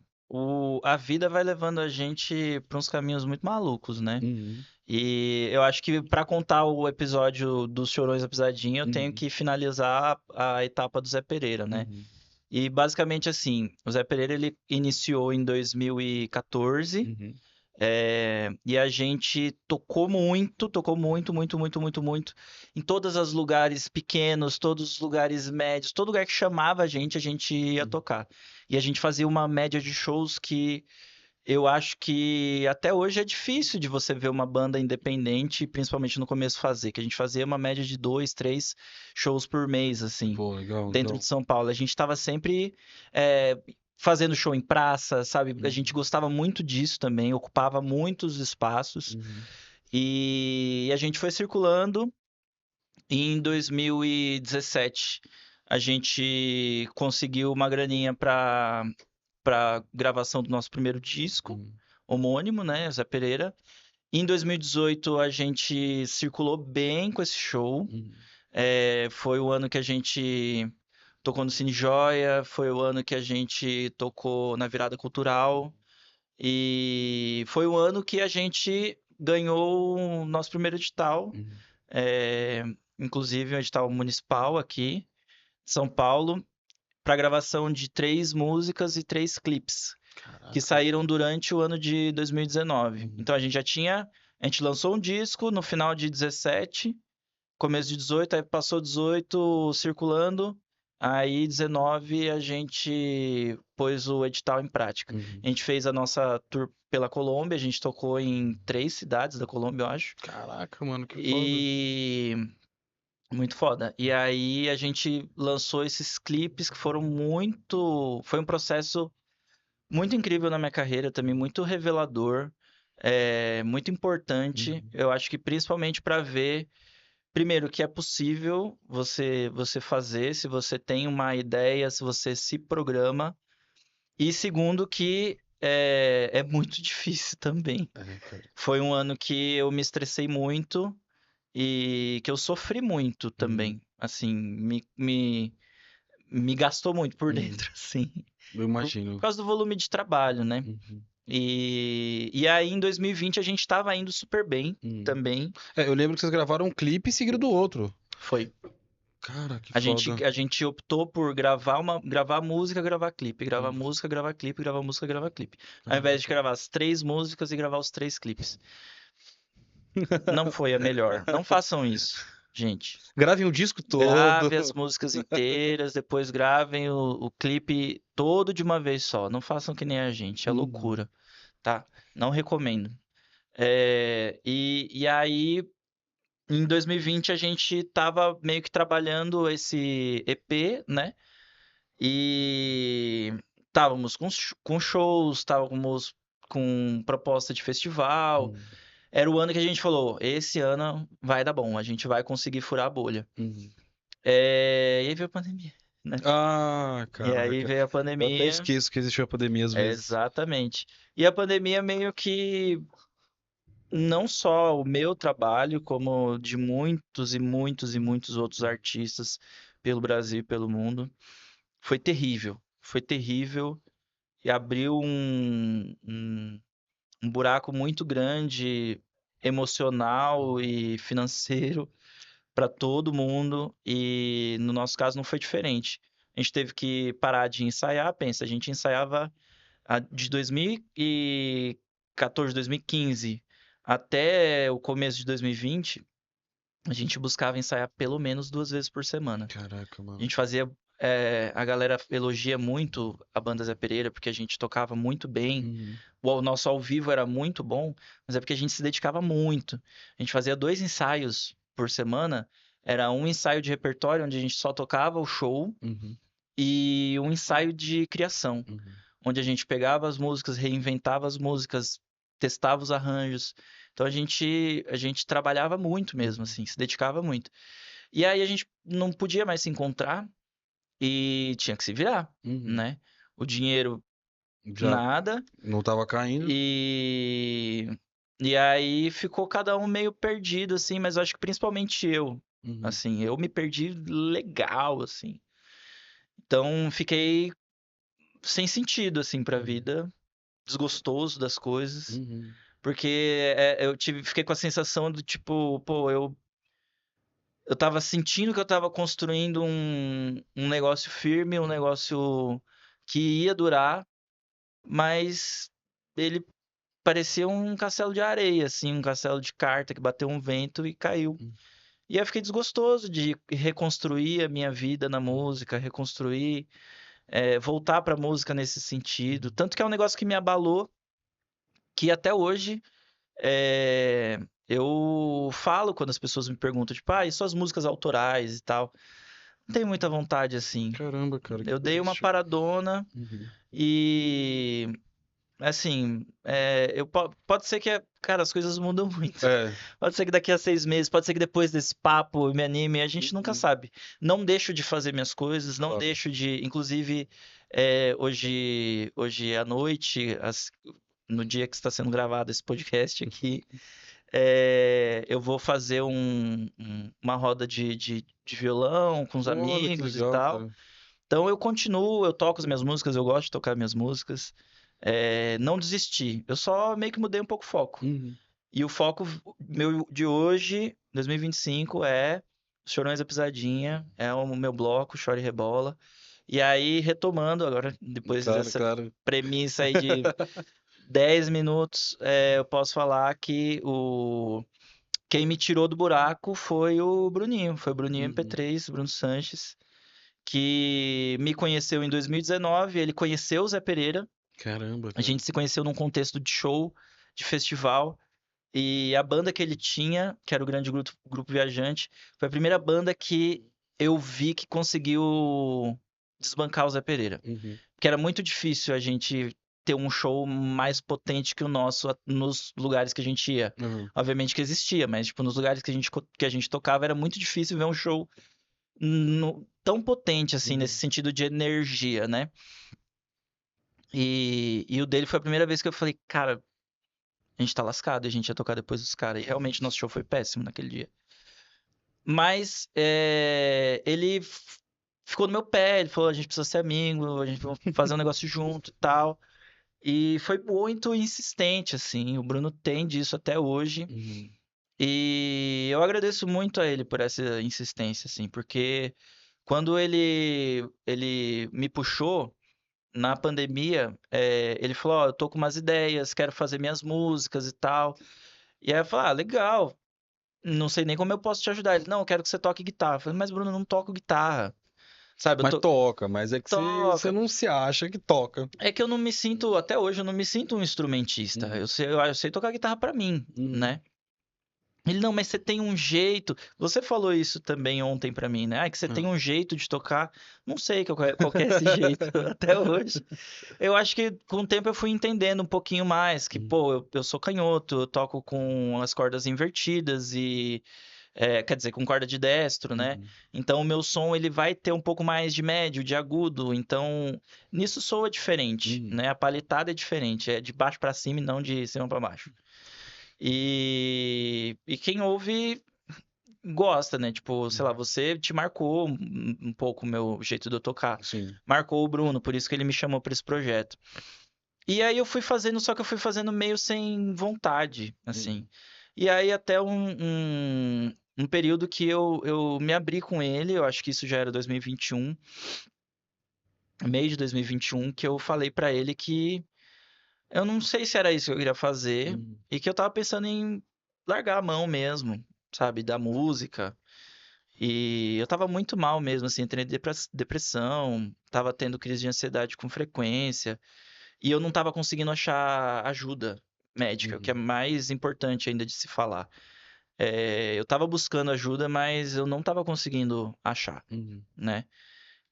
A vida vai levando a gente pra uns caminhos muito malucos, né? Uhum, E eu acho que pra contar o episódio dos Chorões da Pisadinha, eu tenho uhum, que finalizar a etapa do Zé Pereira, né? uhum, E basicamente assim, o Zé Pereira ele iniciou em 2014, uhum, e a gente tocou muito, muito, muito, muito, muito, em todos os lugares pequenos, todos os lugares médios, todo lugar que chamava a gente ia uhum. tocar. E a gente fazia uma média de shows que eu acho que até hoje é difícil de você ver uma banda independente, principalmente no começo, fazer. Que a gente fazia uma média de 2, 3 shows por mês, assim, Pô, legal, dentro legal. de São Paulo. A gente estava sempre fazendo show em praça, sabe? A gente Uhum, gostava muito disso também, ocupava muitos espaços. uhum, E a gente foi circulando. E em 2017, a gente conseguiu uma graninha para gravação do nosso primeiro disco uhum, homônimo, né, Zé Pereira. Em 2018 a gente circulou bem com esse show. uhum. Foi o ano que a gente tocou no Cine Joia, foi o ano que a gente tocou na Virada Cultural e foi o ano que a gente ganhou o nosso primeiro edital, Uhum. é, inclusive um edital municipal aqui, de São Paulo, para gravação de 3 músicas e 3 clipes que Caraca. saíram durante o ano de 2019. Uhum. Então a gente lançou um disco no final de 17, começo de 18, aí passou 18 circulando, aí 19 a gente pôs o edital em prática. Uhum. A gente fez a nossa tour pela Colômbia, a gente tocou em 3 cidades da Colômbia, eu acho. Caraca, mano, que foda. E muito foda. E aí a gente lançou esses clipes que foram muito. Foi um processo muito incrível na minha carreira também, muito revelador, muito importante. Uhum. Eu acho que principalmente para ver, primeiro, que é possível você fazer, se você tem uma ideia, se você se programa, e segundo, que é muito difícil também. Cara. Foi um ano que eu me estressei muito e que eu sofri muito também. Assim, me gastou muito por dentro, assim. Eu Por imagino. causa do volume de trabalho, né? Uhum. E aí, em 2020, a gente tava indo super bem também. Eu lembro que vocês gravaram um clipe seguido do outro. Foi. Cara, que A gente, foda. a gente optou por gravar música, gravar clipe, gravar Hum. música, gravar clipe, gravar música, gravar clipe. Ao Ah, invés de gravar as 3 músicas e gravar os 3 clipes. Não foi a melhor. Não façam isso, gente. Gravem o disco todo. Grave as músicas inteiras, depois gravem o clipe todo de uma vez só. Não façam que nem a gente, é Uhum. loucura, tá? Não recomendo. E aí, em 2020, a gente tava meio que trabalhando esse EP, né? E estávamos com shows, estávamos com proposta de festival. Uhum. Era o ano que a gente falou: esse ano vai dar bom, a gente vai conseguir furar a bolha. Uhum. E aí veio a pandemia, né? Ah, E aí caraca. veio a Eu até pandemia, esqueço que existiu a pandemia às vezes. exatamente. E a pandemia meio que não só o meu trabalho, como de muitos e muitos e muitos outros artistas pelo Brasil e pelo mundo, foi terrível. Foi terrível e abriu um buraco muito grande emocional e financeiro para todo mundo. E no nosso caso não foi diferente. A gente teve que parar de ensaiar. Pensa, a gente ensaiava de 2014, 2015 até o começo de 2020, a gente buscava ensaiar pelo menos 2 vezes por semana. Caraca, A mano. gente fazia. A galera elogia muito a banda Zé Pereira, porque a gente tocava muito bem. Uhum. O nosso ao vivo era muito bom, mas é porque a gente se dedicava muito. A gente fazia 2 ensaios por semana. Era um ensaio de repertório, onde a gente só tocava o show, Uhum. e um ensaio de criação, Uhum. onde a gente pegava as músicas, reinventava as músicas, testava os arranjos. Então a gente trabalhava muito mesmo, Uhum. assim, se dedicava muito. E aí a gente não podia mais se encontrar e tinha que se virar, Uhum. né? O dinheiro, Já nada. não tava caindo. E, e aí ficou cada um meio perdido, assim, mas eu acho que principalmente eu. Uhum. Assim, eu me perdi legal, assim. Então fiquei sem sentido, assim, pra Uhum. vida, desgostoso das coisas. Uhum. Porque fiquei com a sensação do tipo, pô, eu tava sentindo que eu tava construindo um negócio firme, um negócio que ia durar, mas ele parecia um castelo de areia, assim, um castelo de carta que bateu um vento e caiu. Uhum. E aí eu fiquei desgostoso de reconstruir a minha vida na música, reconstruir, voltar pra música nesse sentido. Tanto que é um negócio que me abalou, que até hoje eu falo quando as pessoas me perguntam, tipo, e suas músicas autorais e tal. Não tenho muita vontade assim. Caramba, cara, que Eu dei uma triste. paradona Uhum. e assim, pode ser que, cara, as coisas mudam muito. É. Pode ser que daqui a 6 meses, pode ser que depois desse papo eu me anime, a gente nunca Uhum. sabe. Não deixo de fazer minhas coisas, não Claro. deixo de. Inclusive, hoje à noite, no dia que está sendo gravado esse podcast aqui, eu vou fazer uma roda de violão com os Olha que amigos e legal, tal. cara. Então eu continuo, eu toco as minhas músicas, eu gosto de tocar minhas músicas. Não desisti, eu só meio que mudei um pouco o foco. Uhum. E o foco meu de hoje, 2025, é Os Chorões da Pisadinha, é o meu bloco, Chora e Rebola. E aí, retomando agora, depois Claro, dessa claro. premissa aí de 10 minutos, eu posso falar que quem me tirou do buraco foi o Bruninho, foi o Bruninho Uhum. MP3, Bruno Sanches, que me conheceu em 2019, ele conheceu o Zé Pereira, Caramba, a cara. gente se conheceu num contexto de show, de festival, e a banda que ele tinha, que era o Grande Grupo Viajante, foi a primeira banda que eu vi que conseguiu desbancar o Zé Pereira. Uhum. Porque era muito difícil a gente ter um show mais potente que o nosso nos lugares que a gente ia. Uhum. Obviamente que existia, mas tipo, nos lugares que a gente tocava era muito difícil ver um show tão potente assim, nesse Uhum. sentido de energia, né? E o dele foi a primeira vez que eu falei, cara, a gente tá lascado, a gente ia tocar depois dos caras. E realmente nosso show foi péssimo naquele dia. Mas ele ficou no meu pé, ele falou, a gente precisa ser amigo, a gente vai fazer um negócio junto e tal. E foi muito insistente, assim. O Bruno tem disso até hoje. Uhum. E eu agradeço muito a ele por essa insistência, assim, porque quando ele me puxou na pandemia, ele falou: Ó, eu tô com umas ideias, quero fazer minhas músicas e tal. E aí eu falei: Ah, legal, não sei nem como eu posso te ajudar. Ele: Não, eu quero que você toque guitarra. Eu falei: Mas, Bruno, eu não toco guitarra, sabe? Mas toca, mas é que você Toca. não se acha que toca. É que eu não me sinto, até hoje, eu não me sinto um instrumentista. Uhum. Eu sei tocar guitarra pra mim, Uhum. né? Ele, não, mas você tem um jeito. Você falou isso também ontem pra mim, né? Ah, que você tem Ah. um jeito de tocar. Não sei qual que é esse jeito até hoje. Eu acho que com o tempo eu fui entendendo um pouquinho mais que, Uhum. pô, eu sou canhoto, eu toco com as cordas invertidas e, quer dizer, com corda de destro, né? Uhum. Então o meu som ele vai ter um pouco mais de médio, de agudo. Então nisso soa diferente, Uhum. né? A paletada é diferente, é de baixo pra cima e não de cima pra baixo. E quem ouve gosta, né? Tipo, sei lá, Uhum. você te marcou um pouco o meu jeito de eu tocar. Sim. Marcou o Bruno, por isso que ele me chamou para esse projeto. E aí eu fui fazendo, só que eu fui fazendo meio sem vontade, assim. Uhum. E aí até um período que eu me abri com ele, eu acho que isso já era 2021, meio de 2021, que eu falei pra ele que eu não sei se era isso que eu queria fazer Uhum. e que eu tava pensando em largar a mão mesmo, sabe, da música. E eu tava muito mal mesmo, assim, entrei em depressão, tava tendo crise de ansiedade com frequência, e eu não tava conseguindo achar ajuda médica, o que é Uhum. mais importante ainda de se falar. Eu tava buscando ajuda, mas eu não tava conseguindo achar, Uhum. né?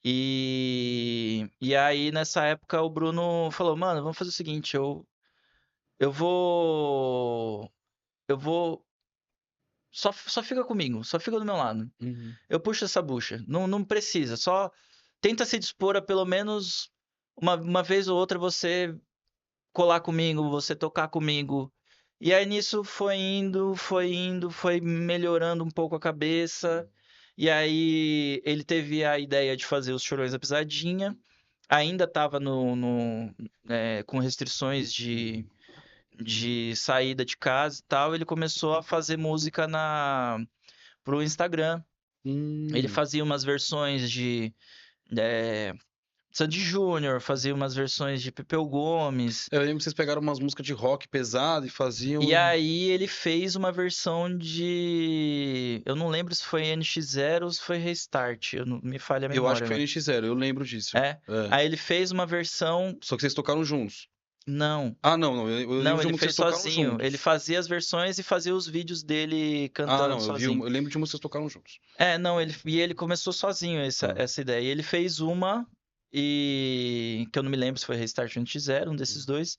E aí, nessa época, o Bruno falou, mano, vamos fazer o seguinte, eu vou. Eu vou. Só fica comigo, só fica do meu lado. Uhum. Eu puxo essa bucha. Não, não precisa, só tenta se dispor a pelo menos uma vez ou outra você colar comigo, você tocar comigo. E aí nisso foi melhorando um pouco a cabeça. E aí ele teve a ideia de fazer os Chorões da Pisadinha. Ainda estava com restrições de saída de casa e tal. Ele começou a fazer música pro Instagram. Ele Uhum. fazia umas versões de é, Sandy Júnior, fazia umas versões de Pepeu Gomes. Eu lembro que vocês pegaram umas músicas de rock pesado e E faziam. aí ele fez uma versão de. Eu não lembro se foi NX Zero ou se foi Restart. Me falha a Eu acho memória que foi agora. NX Zero, eu lembro disso. É. É. Aí ele fez uma versão. Só que vocês tocaram juntos. Não. Ah, não, não. Eu lembro Não, de ele uma que vocês fez tocaram sozinho. Ele juntos. fazia as versões e fazia os vídeos dele Ah, cantando não. sozinho. Eu lembro de uma que vocês tocaram juntos. Não, ele começou sozinho Tá. essa ideia. E ele fez uma, e que eu não me lembro se foi Restart ou NX Zero, um desses dois.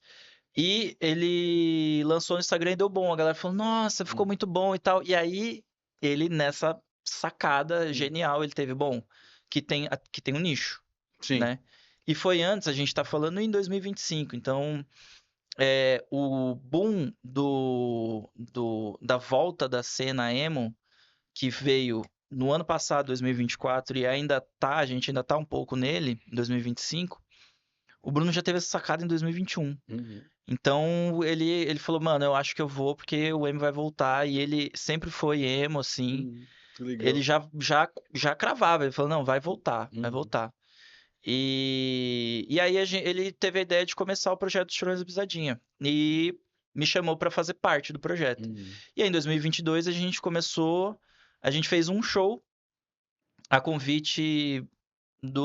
E ele lançou no Instagram e deu bom. A galera falou, nossa, ficou Hum. muito bom e tal. E aí, ele, nessa sacada Hum. genial, ele teve, bom, que tem um nicho, Sim. né? E foi antes, a gente tá falando em 2025. Então, o boom da volta da cena emo que veio no ano passado, 2024, e ainda tá, a gente ainda tá um pouco nele, em 2025, o Bruno já teve essa sacada em 2021. Uhum. Então ele falou, mano, eu acho que eu vou porque o emo vai voltar. E ele sempre foi emo, assim. Que Ele legal. já cravava, ele falou, não, vai voltar, vai Uhum. voltar. E aí ele teve a ideia de começar o projeto Chorões da Pisadinha. E me chamou para fazer parte do projeto. Uhum. E aí em 2022 a gente fez um show a convite de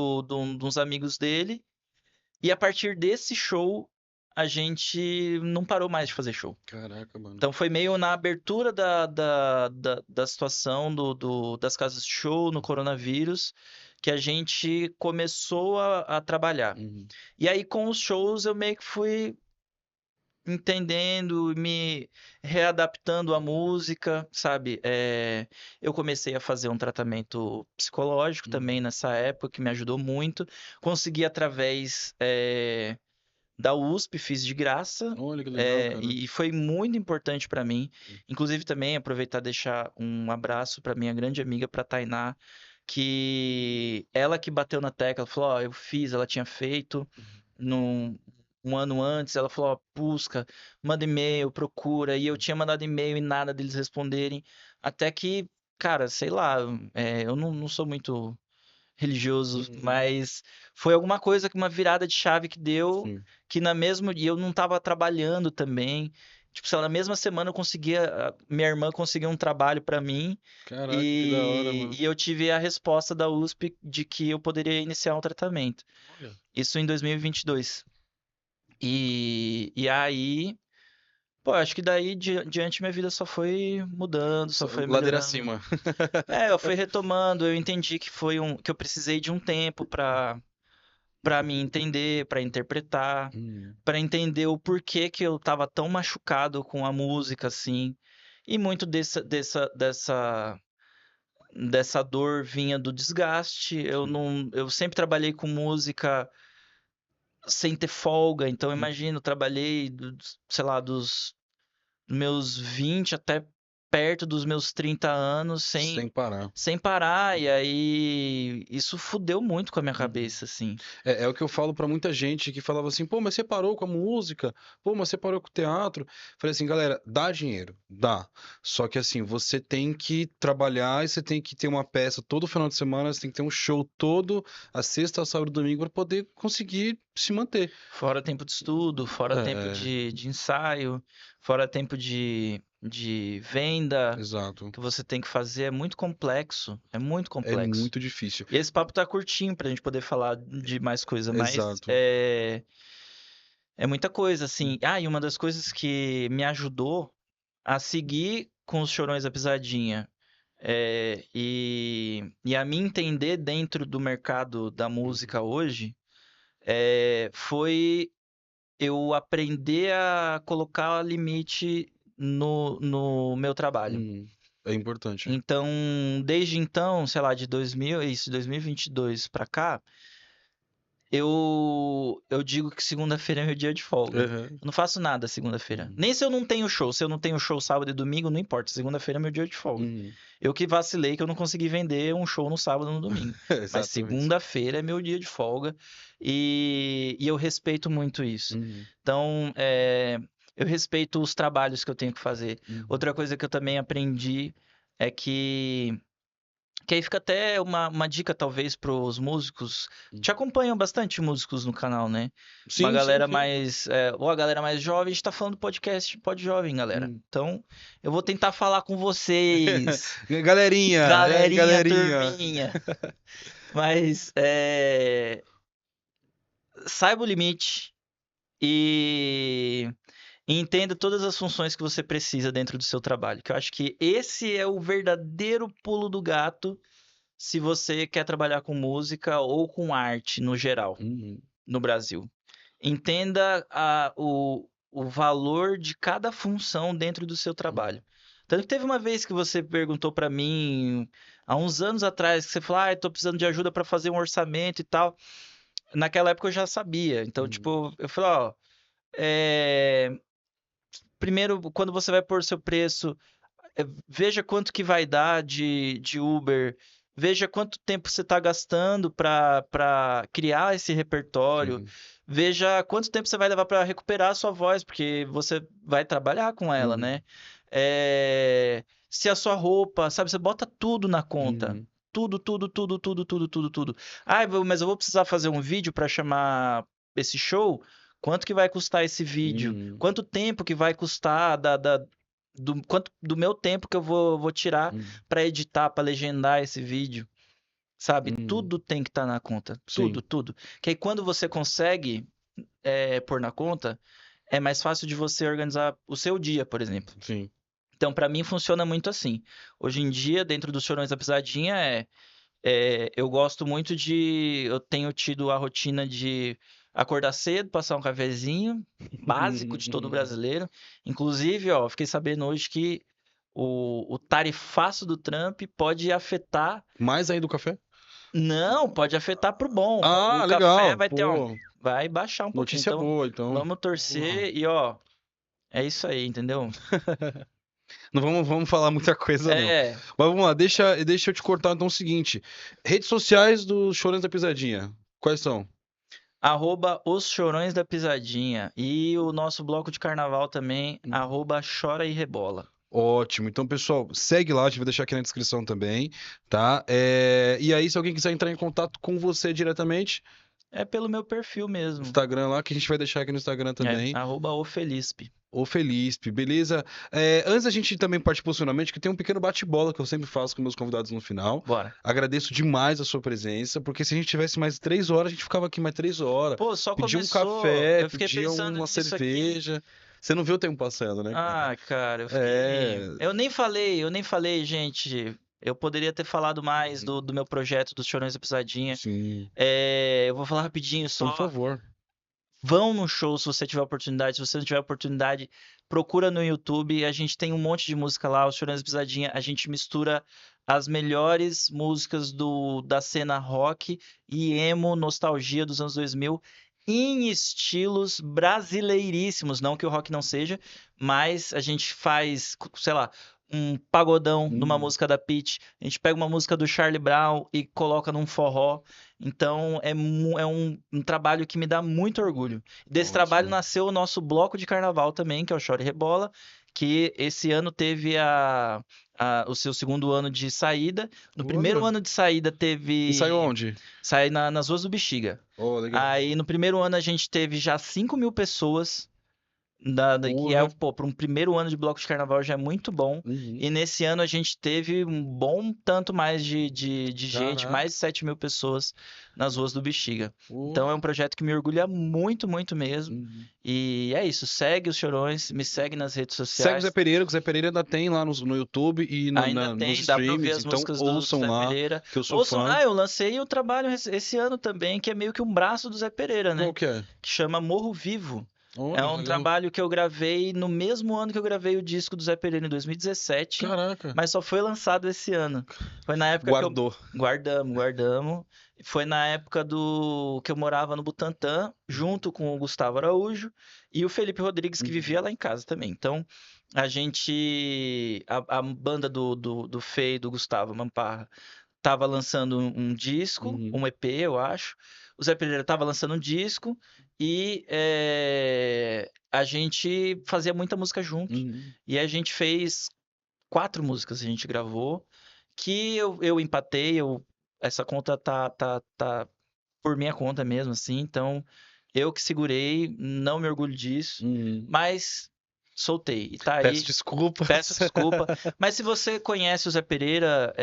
uns amigos dele. E a partir desse show, a gente não parou mais de fazer show. Caraca, mano. Então foi meio na abertura da situação das casas de show no coronavírus que a gente começou a trabalhar. Uhum. E aí com os shows eu meio que fui entendendo, me readaptando à música, sabe? Eu comecei a fazer um tratamento psicológico também Uhum. nessa época, que me ajudou muito. Consegui, através da USP, fiz de graça. Olha que legal, cara. E foi muito importante para mim. Inclusive também aproveitar e deixar um abraço para minha grande amiga, para Tainá, que ela que bateu na tecla, falou, ó, eu fiz, ela tinha feito um ano antes, ela falou, ó, busca, manda e-mail, procura, e eu tinha mandado e-mail e nada deles responderem, até que, cara, sei lá, eu não sou muito religioso, mas foi alguma coisa, uma virada de chave que deu, Sim. que na mesma, e eu não tava trabalhando também, tipo, sei lá, na mesma semana eu conseguia, minha irmã conseguiu um trabalho para mim, Caraca, que da hora, e, mano. e eu tive a resposta da USP de que eu poderia iniciar um tratamento. Olha. Isso em 2022. E aí, pô, acho que daí diante minha vida só foi mudando, só foi Ladeira melhorando. acima. Eu fui retomando, eu entendi que eu precisei de um tempo para me entender, para interpretar, para entender o porquê que eu tava tão machucado com a música assim. E muito dessa dor vinha do desgaste. Eu sempre trabalhei com música sem ter folga, então imagina, eu trabalhei, sei lá, dos meus 20 até perto dos meus 30 anos Sem parar. sem parar, e aí isso fudeu muito com a minha cabeça, assim. É o que eu falo pra muita gente que falava assim, pô, mas você parou com a música? Pô, mas você parou com o teatro? Falei assim, galera, dá dinheiro, dá. Só que assim, você tem que trabalhar e você tem que ter uma peça todo final de semana, você tem que ter um show todo, a sexta, a sábado e domingo, pra poder conseguir se manter. Fora tempo de estudo, fora tempo É, de ensaio, fora tempo de venda exato. que você tem que fazer, é muito complexo, é muito É complexo. muito difícil. E esse papo tá curtinho pra gente poder falar de mais coisa, mas Exato. é muita coisa, assim. E uma das coisas que me ajudou a seguir com os Chorões da Pisadinha e a me entender dentro do mercado da música hoje foi eu aprender a colocar limite no meu trabalho. É importante. Então, desde então, sei lá, de 2022 pra cá, eu digo que segunda-feira é meu dia de folga. Uhum. Eu não faço nada segunda-feira. Nem se eu não tenho show. Se eu não tenho show sábado e domingo, não importa. Segunda-feira é meu dia de folga. Uhum. Eu que vacilei que eu não consegui vender um show no sábado e no domingo. Mas Exatamente. segunda-feira é meu dia de folga e eu respeito muito isso. Uhum. Então, eu respeito os trabalhos que eu tenho que fazer. Uhum. Outra coisa que eu também aprendi é que aí fica até uma dica, talvez, pros músicos. Te acompanham bastante músicos no canal, né? Uma Sim, sim, galera sim. mais. Ou a galera mais jovem, a gente tá falando do podcast Pod Jovem, galera. Então, eu vou tentar falar com vocês, Galerinha, galerinha, galerinha. turminha. Mas, saiba o limite e entenda todas as funções que você precisa dentro do seu trabalho. Que eu acho que esse é o verdadeiro pulo do gato se você quer trabalhar com música ou com arte no geral Uhum. no Brasil. Entenda o valor de cada função dentro do seu trabalho. Tanto que teve uma vez que você perguntou para mim, há uns anos atrás, que você falou, eu tô precisando de ajuda para fazer um orçamento e tal. Naquela época eu já sabia. Então, tipo, eu falei, ó, primeiro, quando você vai pôr seu preço, veja quanto que vai dar de Uber, veja quanto tempo você está gastando para criar esse repertório, Sim. veja quanto tempo você vai levar para recuperar a sua voz, porque você vai trabalhar com ela, né? Se a sua roupa, sabe, você bota tudo na conta. Uhum. Tudo, tudo, tudo, tudo, tudo, tudo, tudo. Mas eu vou precisar fazer um vídeo para chamar esse show. Quanto que vai custar esse vídeo? Uhum. Quanto tempo que vai custar do meu tempo que eu vou tirar Uhum. para editar, para legendar esse vídeo, sabe? Uhum. Tudo tem que estar na conta, tudo, Sim, tudo. Que aí quando você consegue pôr na conta, é mais fácil de você organizar o seu dia, por exemplo. sim. Então, para mim, funciona muito assim. Hoje em dia, dentro dos Chorões da Pisadinha, eu gosto muito de. Eu tenho tido a rotina de acordar cedo, passar um cafezinho, básico de todo brasileiro. Inclusive, ó, fiquei sabendo hoje que o tarifaço do Trump pode afetar. Mais aí do café? Não, pode afetar pro bom. O Ah, café legal. vai ter, ó, Pô. vai baixar um pouquinho. Notícia Então, boa, então. vamos torcer e, ó, é isso aí, entendeu? Não vamos falar muita coisa, não. É, Mas vamos lá, deixa eu te cortar então o seguinte. Redes sociais dos Chorões da Pisadinha. Quais são? @os Chorões da Pisadinha. E o nosso bloco de carnaval também, @chora e rebola. Ótimo. Então, pessoal, segue lá, a gente vai deixar aqui na descrição também, tá? E aí, se alguém quiser entrar em contato com você diretamente, É pelo meu perfil mesmo. Instagram lá, que a gente vai deixar aqui no Instagram também. @ofelispe. Ô Felispe, beleza? Antes da gente também partir pro posicionamento, que tem um pequeno bate-bola que eu sempre faço com meus convidados no final. Bora. Agradeço demais a sua presença, porque se a gente tivesse mais 3 horas, a gente ficava aqui mais 3 horas. Pô, só Pedia um começou. café, Eu fiquei pedia pensando uma nisso aqui. cerveja. Você não viu o tempo passando, né, cara? Ah, cara, eu fiquei. É. Eu nem falei, gente. Eu poderia ter falado mais do meu projeto dos Chorões da Pisadinha. Sim. Eu vou falar rapidinho Por só. favor. Vão no show se você tiver oportunidade. Se você não tiver oportunidade, procura no YouTube. A gente tem um monte de música lá, os Chorões da Pisadinha. A gente mistura as melhores músicas da cena rock e emo, nostalgia dos anos 2000, em estilos brasileiríssimos. Não que o rock não seja, mas a gente faz, sei lá, um pagodão numa música da Pitty. A gente pega uma música do Charlie Brown e coloca num forró. Então é um trabalho que me dá muito orgulho. Desse Ótimo. trabalho nasceu o nosso bloco de carnaval também, que é o Chora e Rebola, que esse ano teve o seu segundo ano de saída. No primeiro Olha. ano de saída teve. E saiu onde? Saiu nas ruas do Bexiga. Oh, legal. Aí no primeiro ano a gente teve já 5.000 pessoas. Que Porra. pô, para um primeiro ano de bloco de carnaval já é muito bom. Uhum. E nesse ano a gente teve um bom tanto mais de gente, Caraca. mais de 7.000 pessoas nas ruas do Bexiga. Porra. Então é um projeto que me orgulha muito, muito mesmo. Uhum. E é isso, segue os Chorões, me segue nas redes Segue o sociais. Zé Pereira, que o Zé Pereira ainda tem lá no YouTube e Ainda tem, nos dá pra ouvir streams, as então músicas do ouçam Zé lá, Pereira. que eu sou Ouçam, fã. eu lancei o trabalho esse ano também, que é meio que um braço do Zé Pereira, né? Qual que é? Que chama Morro Vivo. Olha, É um legal. trabalho que eu gravei no mesmo ano que eu gravei o disco do Zé Pereira, em 2017, Caraca. mas só foi lançado esse ano. Foi na época que Guardou. Guardamos. Foi na época que eu morava no Butantã, junto com o Gustavo Araújo e o Felipe Rodrigues, que vivia lá em casa também. Então, a gente... A banda do Fê e do Gustavo Mamparra tava lançando um disco, Uhum. um EP, eu acho. O Zé Pereira tava lançando um disco e a gente fazia muita música junto. Uhum. E a gente fez 4 músicas, a gente gravou, que eu empatei, essa conta tá por minha conta mesmo, assim, então eu que segurei, não me orgulho disso, Uhum. mas soltei. E tá aí. Peço desculpa. Peço desculpa. Mas se você conhece o Zé Pereira,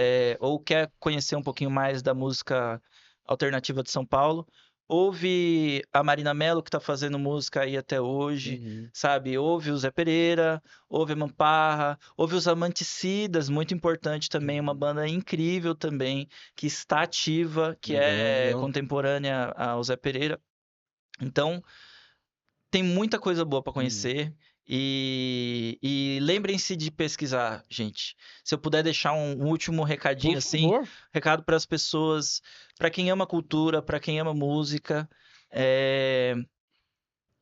ou quer conhecer um pouquinho mais da música alternativa de São Paulo, ouve a Marina Mello, que tá fazendo música aí até hoje, Uhum. sabe? Ouve o Zé Pereira, ouve a Mamparra, ouve os Amanticidas, muito importante também, uma banda incrível também, que está ativa, que é Legal. contemporânea ao Zé Pereira. Então, tem muita coisa boa para conhecer. E lembrem-se de pesquisar, gente. Se eu puder deixar um último recadinho, Por assim, favor. recado para as pessoas, para quem ama cultura, para quem ama música.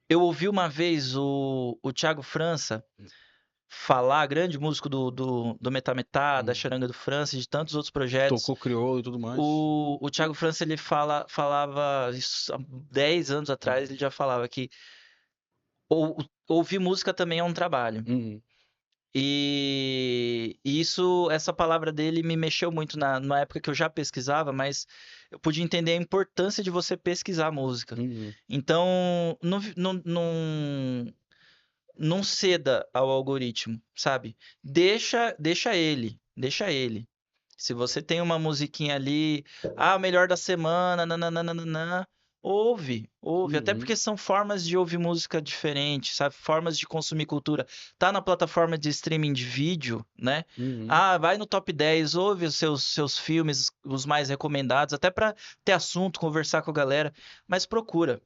Eu ouvi uma vez o Thiago França falar, grande músico do Metá Metá, da Charanga do França e de tantos outros projetos. Tocou crioulo e tudo mais. O Thiago França, ele falava isso há 10 anos atrás, ele já falava que ouvir música também é um trabalho. Uhum. E essa palavra dele me mexeu muito na época que eu já pesquisava, mas eu pude entender a importância de você pesquisar música. Uhum. Então, não ceda ao algoritmo, sabe? Deixa ele. Se você tem uma musiquinha ali, o melhor da semana, nananana, ouve. Até Uhum. porque são formas de ouvir música diferentes, sabe? Formas de consumir cultura. Tá na plataforma de streaming de vídeo, né? Uhum. Vai no top 10, ouve os seus filmes, os mais recomendados, até para ter assunto, conversar com a galera. Mas procura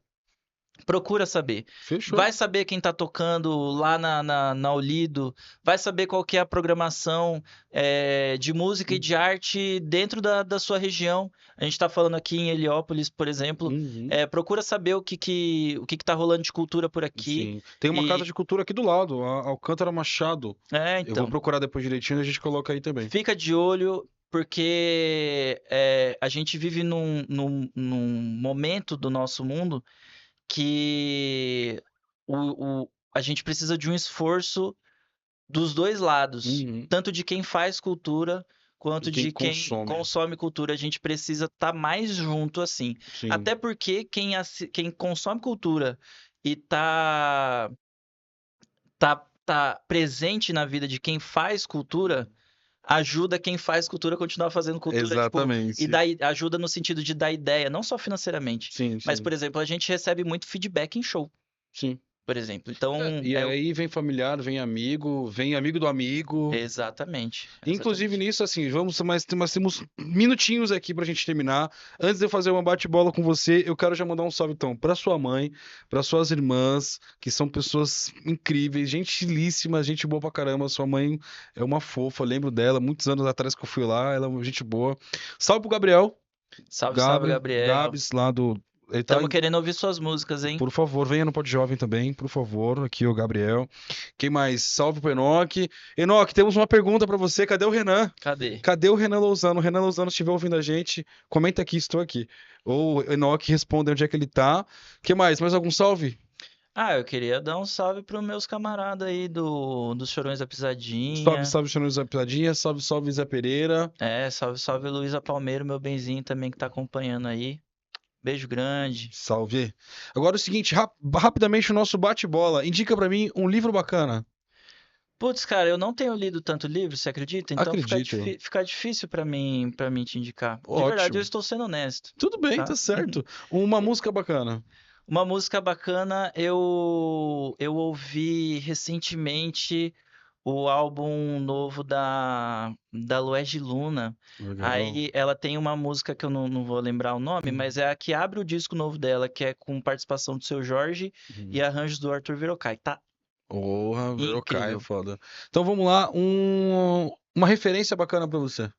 Procura saber. Fechou. Vai saber quem tá tocando lá na Olido, vai saber qual que é a programação de música e de arte dentro da sua região. A gente tá falando aqui em Heliópolis, por exemplo. Uhum. Procura saber o que tá rolando de cultura por aqui. Sim. Tem uma casa E, de cultura aqui do lado, a Alcântara Machado. Eu vou então, procurar depois direitinho e a gente coloca aí também. fica de olho, porque a gente vive num momento do nosso mundo que a gente precisa de um esforço dos dois lados, Uhum. tanto de quem faz cultura E quanto quem de quem consome. consome cultura. A gente precisa estar mais junto assim. Sim. Até porque quem consome cultura e tá presente na vida de quem faz cultura, ajuda quem faz cultura a continuar fazendo cultura, tipo, e Exatamente. ajuda no sentido de dar ideia, não só financeiramente. Sim, Mas, sim. por exemplo, a gente recebe muito feedback em show, Sim. por exemplo. Então, E aí vem familiar, vem amigo do amigo. exatamente, Inclusive exatamente. nisso, assim, mas temos minutinhos aqui pra gente terminar. Antes de eu fazer uma bate-bola com você, eu quero já mandar um salve, então, pra sua mãe, pra suas irmãs, que são pessoas incríveis, gentilíssimas, gente boa pra caramba. Sua mãe é uma fofa, lembro dela, muitos anos atrás que eu fui lá, ela é uma gente boa. Salve pro Gabriel, Salve, salve, Gabriel. Gabs, lá do. Ele tá Tamo querendo ouvir suas músicas, hein? por favor, venha no Pod Jovem também, por favor. Aqui o Gabriel. Quem mais? Salve pro Enoque. Enoque, temos uma pergunta pra você. Cadê o Renan? Cadê? Cadê o Renan Lousano? O Renan Lousano, se estiver ouvindo a gente, comenta aqui, estou aqui. Ou o Enoque responde onde é que ele tá. Que mais? Mais algum salve? Ah, eu queria dar um salve pros meus camaradas aí dos Chorões da Salve, Pisadinha. salve, Chorão Zé Piladinha. Salve, salve, Zé Pereira. Salve, salve, Luísa Palmeiro, meu benzinho também que tá acompanhando aí. Beijo grande. Salve. Agora é o seguinte, rapidamente o nosso bate-bola. Indica pra mim um livro bacana. Putz, cara, eu não tenho lido tanto livro, você acredita? Então Acredito. fica difícil pra mim te indicar. De verdade, eu Ótimo. estou sendo honesto, Tudo bem, tá? tá certo. Uma música bacana. Uma música bacana, eu ouvi recentemente o álbum novo da Lued Luna. Legal. Aí ela tem uma música que eu não vou lembrar o nome, mas é a que abre o disco novo dela, que é com participação do Seu Jorge e Uhum. arranjos do Arthur Verocai. Tá Porra, Verocai, incrível. foda. Então vamos lá, uma referência bacana pra você.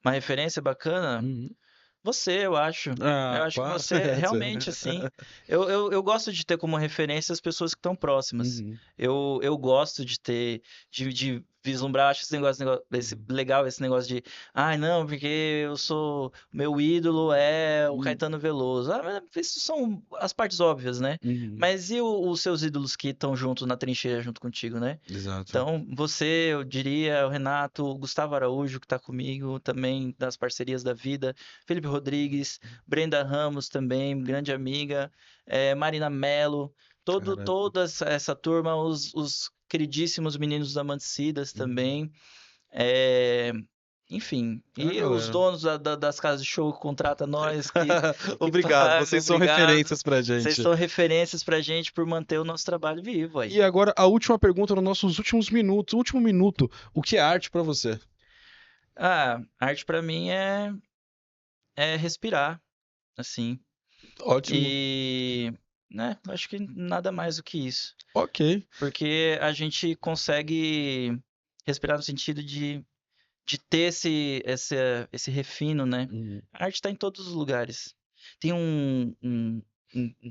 Uma referência bacana? Uhum. Você, eu acho. Eu Ah, acho que para com você essa. realmente, assim. Eu gosto de ter como referência as pessoas que estão próximas. Uhum. Eu gosto de ter, de vislumbrar, acho Uhum. legal esse negócio de, ai, não, porque meu ídolo é o Uhum. Caetano Veloso. Ah, mas isso são as partes óbvias, né? Uhum. Mas e os seus ídolos que estão junto na trincheira junto contigo, né? Exato. Então, você, eu diria, o Renato, o Gustavo Araújo, que está comigo também, das parcerias da vida, Felipe Rodrigues, Brenda Ramos também, grande amiga, Marina Mello, Caramba. toda essa turma, os queridíssimos meninos da Amantes Uhum. também, é, enfim, É a e os galera. donos das casas de show que contratam nós, que Obrigado, pagam, vocês são obrigado. referências pra Vocês gente. são referências pra gente por manter o nosso trabalho vivo aí. E agora a última pergunta nos nossos últimos minutos, último minuto. O que é arte pra você? Ah, arte pra mim é respirar, assim. Ótimo. E, né, acho que nada mais do que isso. Ok. Porque a gente consegue respirar no sentido de ter esse refino, né? Uhum. A arte está em todos os lugares. Tem um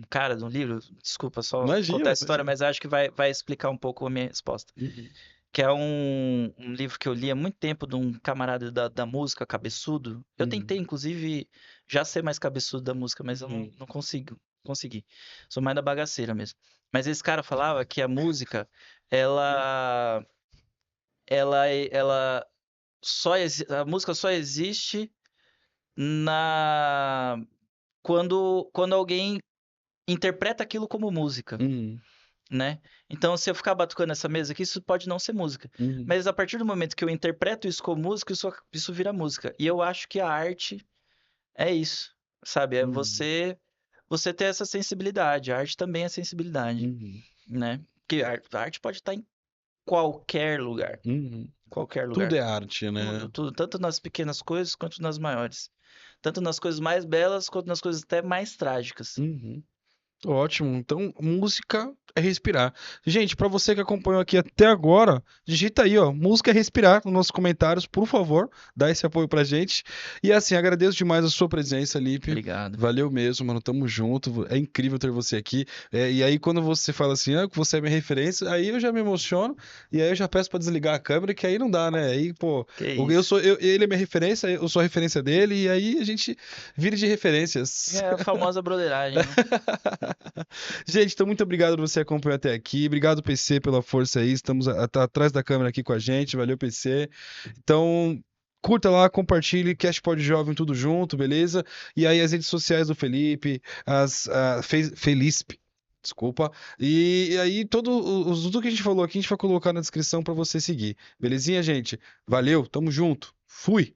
cara no livro, desculpa só contar a Imagina, história, imagina. mas acho que vai explicar um pouco a minha resposta. Uhum. Que é um livro que eu li há muito tempo de um camarada da música, cabeçudo. Eu Uhum. tentei, inclusive, já ser mais cabeçudo da música, mas eu não, Uhum. não consigo, consegui. Sou mais da bagaceira mesmo. Mas esse cara falava que a música, ela, ela a música só existe na quando alguém interpreta aquilo como música. Uhum. Né? Então, se eu ficar batucando essa mesa aqui, isso pode não ser música. Uhum. Mas a partir do momento que eu interpreto isso como música, isso vira música. E eu acho que a arte é isso, sabe? É Uhum. você ter essa sensibilidade. A arte também é sensibilidade, Uhum. né? Porque a arte pode estar em qualquer lugar. Uhum. Qualquer Tudo lugar. é arte, Tudo, né? tudo. Tanto nas pequenas coisas quanto nas maiores. Tanto nas coisas mais belas quanto nas coisas até mais trágicas, Uhum. Ótimo. Então, música é respirar. Gente, pra você que acompanhou aqui até agora, digita aí, ó, música é respirar nos nossos comentários, por favor, dá esse apoio pra gente. E assim, agradeço demais a sua presença, Lipe. Obrigado. Valeu mesmo, mano. Tamo junto. É incrível ter você aqui. E aí, quando você fala assim, que você é minha referência, aí eu já me emociono e aí eu já peço pra desligar a câmera, que aí não dá, né? Aí, pô, Que isso. ele é minha referência, eu sou a referência dele, e aí a gente vira de referências. É a famosa broderagem, né? Gente, então muito obrigado por você acompanhar até aqui. Obrigado, PC, pela força aí. Estamos tá atrás da câmera aqui com a gente. Valeu, PC. Então, curta lá, compartilhe, Cast Pod Jovem, tudo junto, beleza? E aí as redes sociais do Felipe, Felispe. Desculpa. E aí, tudo que a gente falou aqui, a gente vai colocar na descrição para você seguir. Belezinha, gente? Valeu, tamo junto. Fui!